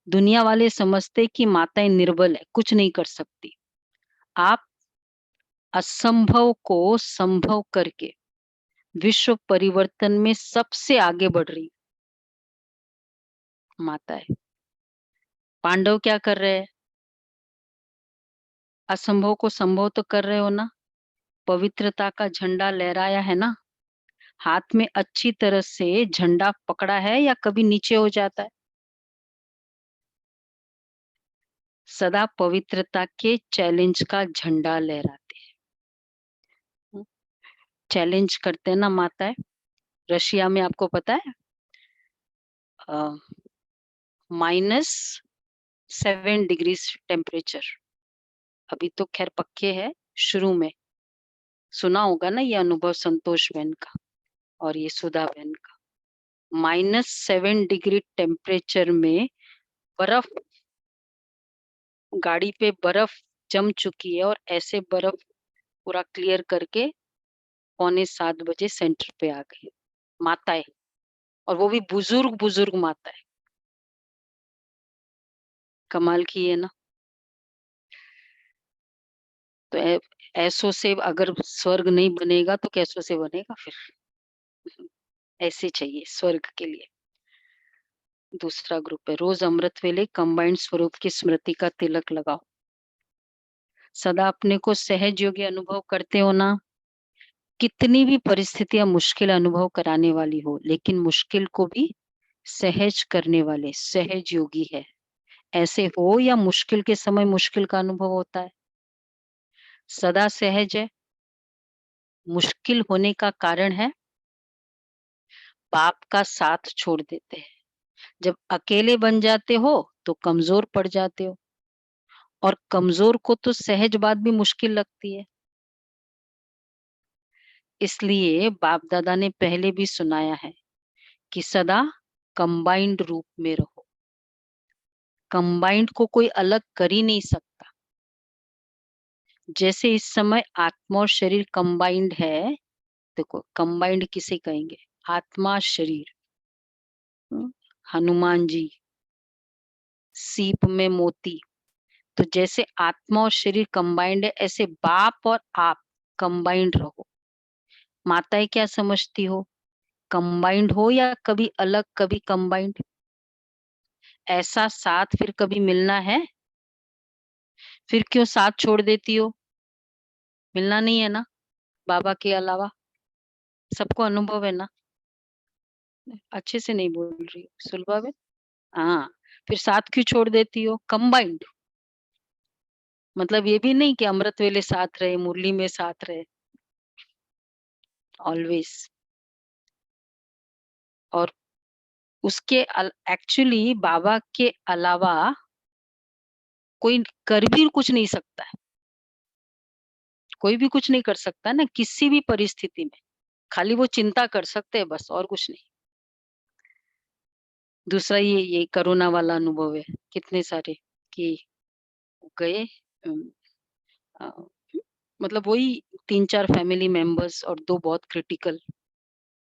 दुनिया वाले समझते कि माताएं निर्बल है, कुछ नहीं कर सकती। आप असंभव को संभव करके विश्व परिवर्तन में सबसे आगे बढ़ रही माताएं। पांडव क्या कर रहे हैं? असंभव को संभव तो कर रहे हो ना, पवित्रता का झंडा लहराया है ना, हाथ में अच्छी तरह से झंडा पकड़ा है या कभी नीचे हो जाता है? सदा पवित्रता के चैलेंज का झंडा लहराते हैं, चैलेंज करते हैं ना माताएं। रशिया में आपको पता है -7 डिग्री टेम्परेचर, अभी तो खैर पक्के है, शुरू में सुना होगा ना ये अनुभव संतोष बहन का और ये सुधा बहन का। -7 डिग्री टेम्परेचर में बर्फ, गाड़ी पे बर्फ जम चुकी है और ऐसे बर्फ पूरा क्लियर करके 6:45 सेंटर पे आ गई माताएं, और वो भी बुजुर्ग बुजुर्ग माताएं। कमाल की है ना। तो ऐसों से अगर स्वर्ग नहीं बनेगा तो कैसों से बनेगा फिर? ऐसे चाहिए स्वर्ग के लिए। दूसरा ग्रुप है, रोज अमृत वेले कंबाइंड स्वरूप की स्मृति का तिलक लगाओ। सदा अपने को सहज योगी अनुभव करते हो ना, कितनी भी परिस्थितियां मुश्किल अनुभव कराने वाली हो, लेकिन मुश्किल को भी सहज करने वाले सहज योगी है। ऐसे हो या मुश्किल के समय मुश्किल का अनुभव होता है, सदा सहज है। मुश्किल होने का कारण है पाप का साथ छोड़ देते हैं। जब अकेले बन जाते हो तो कमजोर पड़ जाते हो, और कमजोर को तो सहज बात भी मुश्किल लगती है। इसलिए बाप दादा ने पहले भी सुनाया है कि सदा कंबाइंड रूप में रहो। कंबाइंड को कोई अलग कर ही नहीं सकता। जैसे इस समय आत्मा और शरीर कंबाइंड है, देखो कंबाइंड किसे कहेंगे? आत्मा शरीर। हनुमान जी, सीप में मोती। तो जैसे आत्मा और शरीर कंबाइंड है, ऐसे बाप और आप कंबाइंड रहो। माताएं क्या समझती हो? कंबाइंड हो या कभी अलग कभी कंबाइंड, ऐसा साथ फिर कभी मिलना है? फिर क्यों साथ छोड़ देती हो? मिलना नहीं है ना बाबा के अलावा? सबको अनुभव है ना? अच्छे से नहीं बोल रही हो सुलभा बहन। हाँ, फिर साथ क्यों छोड़ देती हो? कंबाइंड मतलब ये भी नहीं कि अमृत वेले साथ रहे, मुरली में साथ रहे, ऑलवेज। और उसके एक्चुअली बाबा के अलावा कोई कर भी कुछ नहीं सकता है, कोई भी कुछ नहीं कर सकता ना किसी भी परिस्थिति में, खाली वो चिंता कर सकते हैं बस, और कुछ नहीं। दूसरा ये कोरोना वाला अनुभव है, कितने सारे कि गए अ, मतलब वही 3-4 फैमिली मेंबर्स और 2 बहुत क्रिटिकल।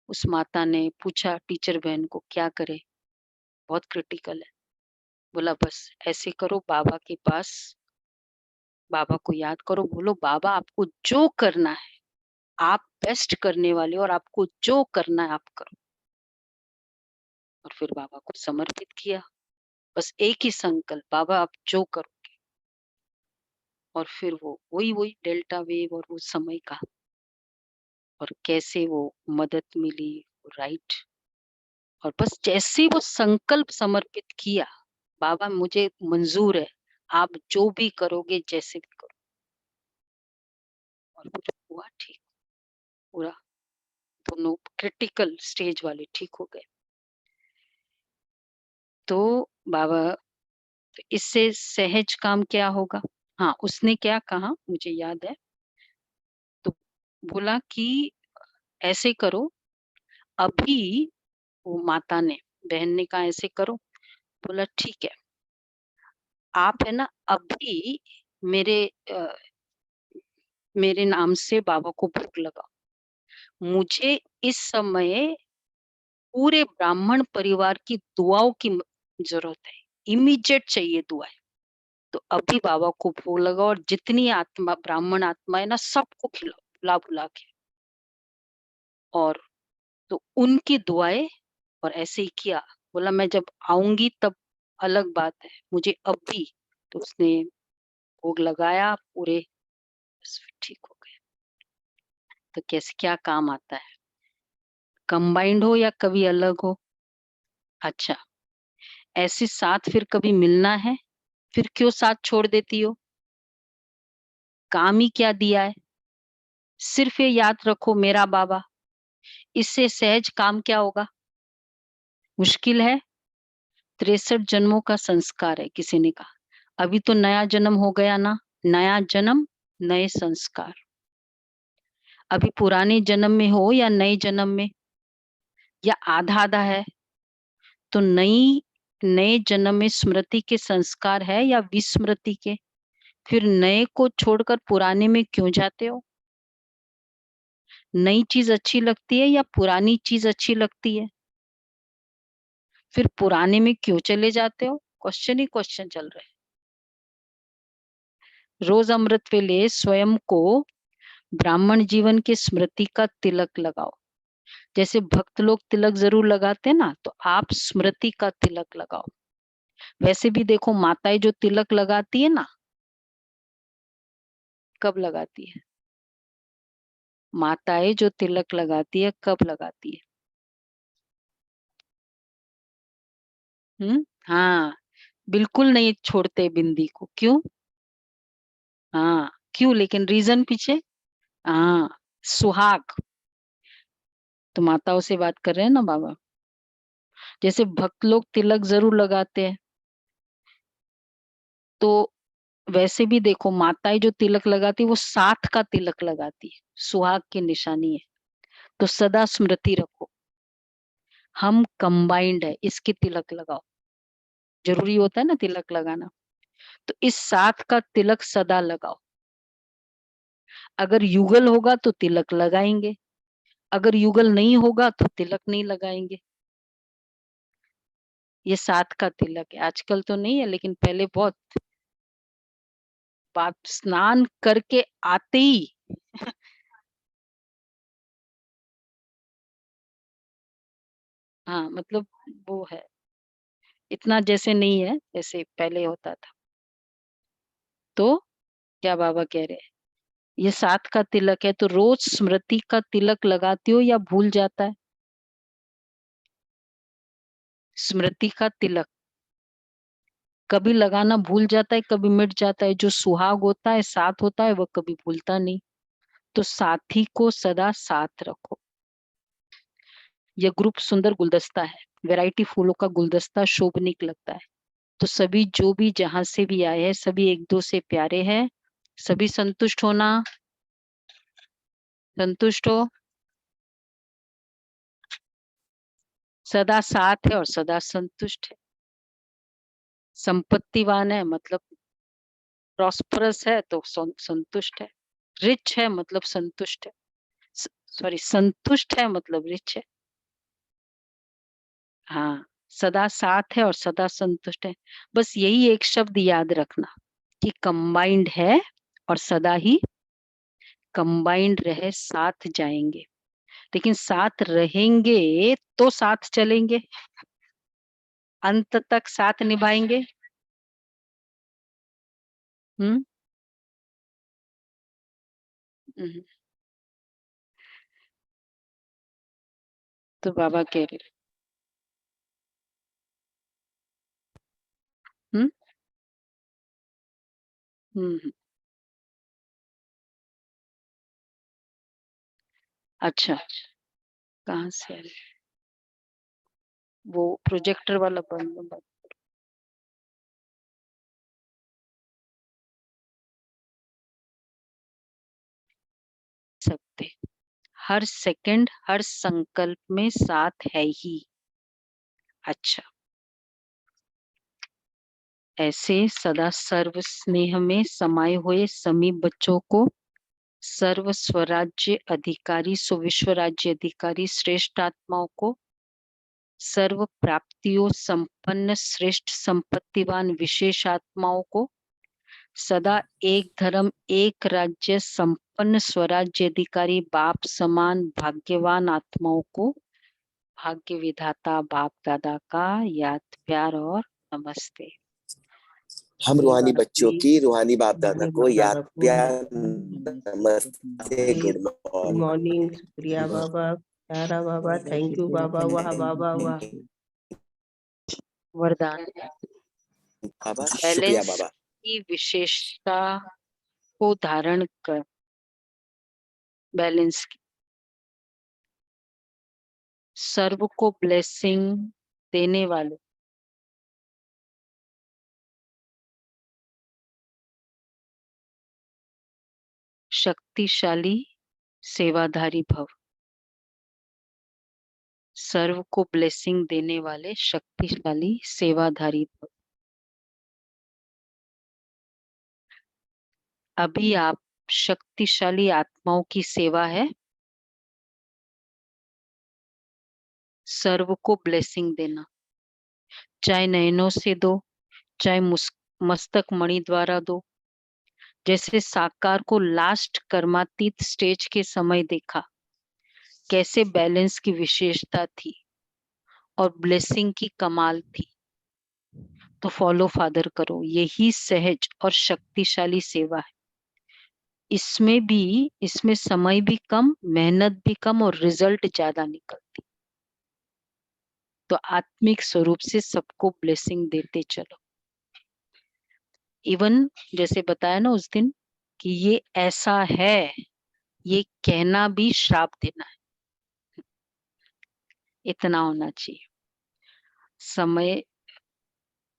उस माता ने पूछा टीचर बहन को क्या करे, बहुत क्रिटिकल है। बोला बस ऐसे करो, बाबा के पास, बाबा को याद करो, बोलो बाबा आपको जो करना है, आप बेस्ट करने वाले हो और आपको जो करना है आप करो। और फिर बाबा को समर्पित किया, बस एक ही संकल्प, बाबा आप जो करोगे। और फिर वो वही डेल्टा वेव और वो समय का, और कैसे वो मदद मिली, राइट। और बस जैसे वो संकल्प समर्पित किया, बाबा मुझे मंजूर है, आप जो भी करोगे जैसे भी करो। और फिर हुआ ठीक, पूरा दोनों क्रिटिकल स्टेज वाले ठीक हो गए। तो बाबा, तो इससे सहज काम क्या होगा? हाँ, उसने क्या कहा मुझे याद है, तो बोला कि ऐसे करो, अभी वो माता ने, बहन ने कहा ऐसे करो, बोला ठीक है, आप है ना अभी मेरे मेरे नाम से बाबा को भोग लगाओ। मुझे इस समय पूरे ब्राह्मण परिवार की दुआओं की जरूरत है, इमीडिएट चाहिए दुआएं। तो अभी बाबा को भोग लगाओ और जितनी आत्मा, ब्राह्मण आत्मा है ना, सबको खिलाओ, बुला बुला के। और तो उनकी दुआएं, और ऐसे ही किया। बोला मैं जब आऊंगी तब अलग बात है, मुझे अभी। तो उसने भोग लगाया पूरे, बस फिर ठीक हो गया। तो कैसे क्या काम आता है, कंबाइंड हो या कभी अलग हो। अच्छा, ऐसे साथ फिर कभी मिलना है, फिर क्यों साथ छोड़ देती हो? काम ही क्या दिया है? सिर्फ ये याद रखो मेरा बाबा, इससे सहज काम क्या होगा? मुश्किल है? 63 जन्मों का संस्कार है, किसी ने कहा। अभी तो नया जन्म हो गया ना, नया जन्म नए संस्कार। अभी पुराने जन्म में हो या नए जन्म में, या आधा आधा है, तो नए जन्म में स्मृति के संस्कार है या विस्मृति के? फिर नए को छोड़कर पुराने में क्यों जाते हो? नई चीज अच्छी लगती है या पुरानी चीज अच्छी लगती है? फिर पुराने में क्यों चले जाते हो? क्वेश्चन ही क्वेश्चन चल रहे हैं। रोज अमृत वेले स्वयं को ब्राह्मण जीवन के स्मृति का तिलक लगाओ। जैसे भक्त लोग तिलक जरूर लगाते हैं ना, तो आप स्मृति का तिलक लगाओ। वैसे भी देखो, माताएं जो तिलक लगाती है ना, कब लगाती है? माताएं जो तिलक लगाती है कब लगाती है? हाँ, बिल्कुल नहीं छोड़ते बिंदी को। क्यों? हाँ, क्यों? लेकिन रीजन पीछे, हाँ, सुहाग। तो माताओं से बात कर रहे हैं ना बाबा। जैसे भक्त लोग तिलक जरूर लगाते हैं, तो वैसे भी देखो, माताएं जो तिलक लगाती है वो साथ का तिलक लगाती है, सुहाग की निशानी है। तो सदा स्मृति रखो, हम कंबाइंड है, इसके तिलक लगाओ। जरूरी होता है ना तिलक लगाना, तो इस साथ का तिलक सदा लगाओ। अगर युगल होगा तो तिलक लगाएंगे, अगर युगल नहीं होगा तो तिलक नहीं लगाएंगे। ये साथ का तिलक है, आजकल तो नहीं है, लेकिन पहले बहुत। बात स्नान करके आते ही हाँ, मतलब वो है, इतना जैसे नहीं है जैसे पहले होता था। तो क्या बाबा कह रहे हैं, ये साथ का तिलक है, तो रोज स्मृति का तिलक लगाती हो या भूल जाता है? स्मृति का तिलक कभी लगाना भूल जाता है, कभी मिट जाता है। जो सुहाग होता है, साथ होता है, वह कभी भूलता नहीं। तो साथी को सदा साथ रखो। यह ग्रुप सुंदर गुलदस्ता है, वैरायटी फूलों का गुलदस्ता शोभनीक लगता है। तो सभी जो भी जहां से भी आए हैं, सभी एक दो से प्यारे हैं। सभी संतुष्ट होना, संतुष्ट हो, सदा साथ है और सदा संतुष्ट है। संपत्तिवान है मतलब प्रॉस्परस है तो संतुष्ट है। रिच है मतलब संतुष्ट है। सॉरी, संतुष्ट है मतलब रिच है। हाँ, सदा साथ है और सदा संतुष्ट है। बस यही एक शब्द याद रखना कि कंबाइंड है और सदा ही कंबाइंड रहे, साथ जाएंगे। लेकिन साथ रहेंगे तो साथ चलेंगे, अंत तक साथ निभाएंगे। हम्म हम्म। तो बाबा कह रहे हम्म हम्म। अच्छा, कहाँ से आ रही? वो प्रोजेक्टर वाला बंद सकते। हर सेकंड हर संकल्प में साथ है ही। अच्छा, ऐसे सदा सर्व स्नेह में समाये हुए समी बच्चों को सर्व स्वराज्य अधिकारी, सुविश्व राज्य अधिकारी श्रेष्ठ आत्माओं को सर्व प्राप्तियों संपन्न श्रेष्ठ संपत्तिवान विशेष आत्माओं को सदा एक धर्म एक राज्य संपन्न स्वराज्य अधिकारी बाप समान भाग्यवान आत्माओं को भाग्य विधाता बाप दादा का याद प्यार और नमस्ते। हम रूहानी बच्चों की रूहानी बाप दादा रूहानी को बाप याद दादा को प्यार नमस्ते। नमस्ते, गुड गुड मॉर्निंग। मॉर्निंग शुक्रिया बाबा, प्यारा बाबा, थैंक यू बाबा, वाह बाबा वाह। वरदान बाबा शुक्रिया बैलेंस बाबा। की विशेषता को धारण कर बैलेंस की सर्व को ब्लेसिंग देने वाले शक्तिशाली सेवाधारी भव। सर्व को ब्लेसिंग देने वाले शक्तिशाली सेवाधारी भव। अभी आप शक्तिशाली आत्माओं की सेवा है, सर्व को ब्लेसिंग देना, चाहे नयनों से दो, चाहे मस्तक मणि द्वारा दो। जैसे साकार को लास्ट कर्मातीत स्टेज के समय देखा, कैसे बैलेंस की विशेषता थी और ब्लेसिंग की कमाल थी। तो फॉलो फादर करो, यही सहज और शक्तिशाली सेवा है। इसमें समय भी कम, मेहनत भी कम और रिजल्ट ज्यादा निकलती। तो आत्मिक स्वरूप से सबको ब्लेसिंग देते चलो। इवन जैसे बताया ना उस दिन कि ये ऐसा है, ये कहना भी श्राप देना है, इतना होना चाहिए। समय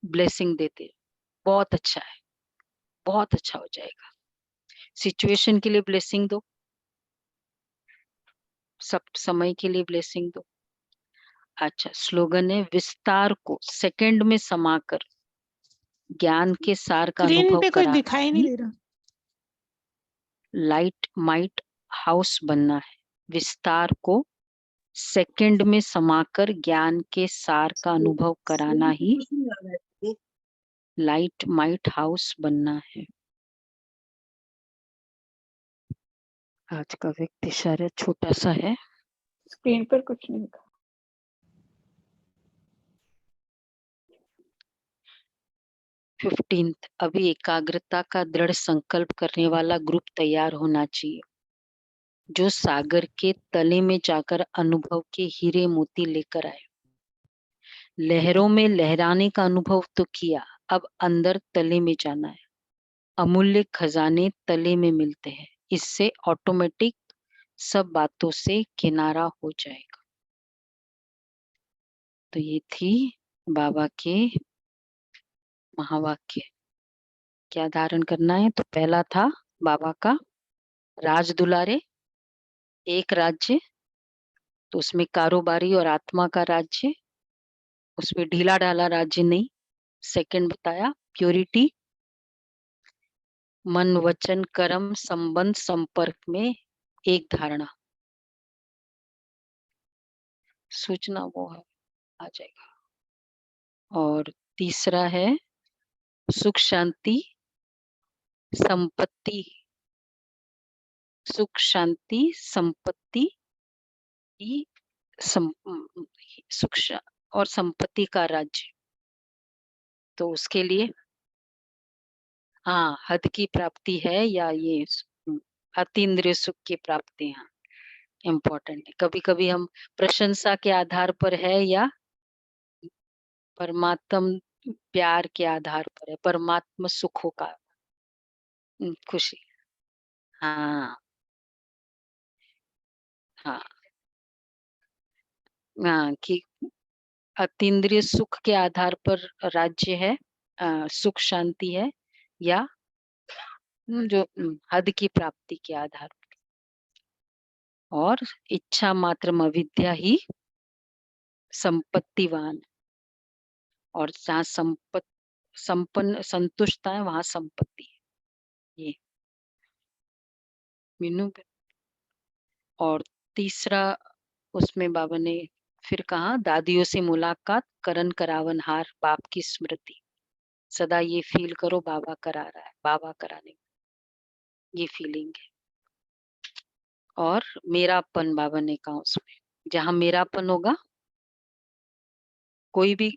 ब्लेसिंग देते, बहुत अच्छा है, बहुत अच्छा हो जाएगा। सिचुएशन के लिए ब्लेसिंग दो, सब समय के लिए ब्लेसिंग दो। अच्छा, स्लोगन है विस्तार को सेकंड में समाकर ज्ञान के सार का स्क्रीन अनुभव पे कुछ कराना दिखाई नहीं ही दे रहा। लाइट माइट हाउस बनना है। विस्तार को सेकंड में समाकर ज्ञान के सार का अनुभव कराना ही लाइट माइट हाउस बनना है। आज का व्यक्तिशर्य छोटा सा है। स्क्रीन पर कुछ नहीं था। 15th अभी एकाग्रता का दृढ़ संकल्प करने वाला ग्रुप तैयार होना चाहिए, जो सागर के तले में जाकर अनुभव के हीरे मोती लेकर आए। लहरों में लहराने का अनुभव तो किया, अब अंदर तले में जाना है। अमूल्य खजाने तले में मिलते हैं, इससे ऑटोमेटिक सब बातों से किनारा हो जाएगा। तो ये थी बाबा के महावाक्य। क्या धारण करना है? तो पहला था बाबा का राज दुलारे, एक राज्य, तो उसमें कारोबारी और आत्मा का राज्य, उसमें ढीला ढाला राज्य नहीं। सेकंड बताया प्योरिटी, मन वचन कर्म संबंध संपर्क में एक धारणा। सूचना वो है, आ जाएगा। और तीसरा है सुख शांति संपत्ति, सुख शांति संपत्ति की सुख और संपत्ति का राज्य। तो उसके लिए हाँ, हद की प्राप्ति है या ये अतीन्द्रिय सुख की प्राप्ति है, इम्पोर्टेंट है। कभी-कभी हम प्रशंसा के आधार पर है या परमात्म प्यार के आधार पर है, परमात्म सुखों का खुशी। हाँ हाँ हाँ, कि अतीन्द्रिय सुख के आधार पर राज्य है, सुख शांति है, या जो हद की प्राप्ति के आधार पर। और इच्छा मात्र अविद्या ही संपत्तिवान, और जहाँ संपन्न संतुष्टता है वहां संपत्ति है। ये मीनू। और तीसरा उसमें बाबा ने फिर कहा, दादियों से मुलाकात, करन करावन हार, बाप की स्मृति। सदा ये फील करो बाबा करा रहा है, बाबा कराने, ये फीलिंग है। और मेरापन बाबा ने कहा उसमें, जहाँ मेरापन होगा, कोई भी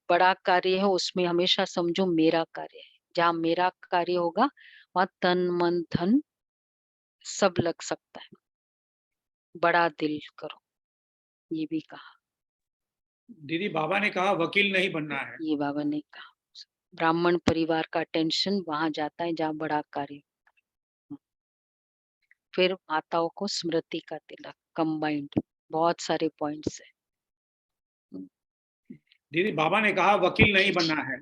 बड़ा कार्य है उसमें हमेशा समझो मेरा कार्य है। जहाँ मेरा कार्य होगा वहाँ तन मन धन सब लग सकता है। बड़ा दिल करो, ये भी कहा। दीदी बाबा ने कहा वकील नहीं बनना है। ये बाबा ने कहा, ब्राह्मण परिवार का टेंशन वहां जाता है जहाँ बड़ा कार्य। फिर माताओं को स्मृति का तिलक, कंबाइंड बहुत सारे पॉइंट्स है। दीदी बाबा ने कहा वकील नहीं बनना है।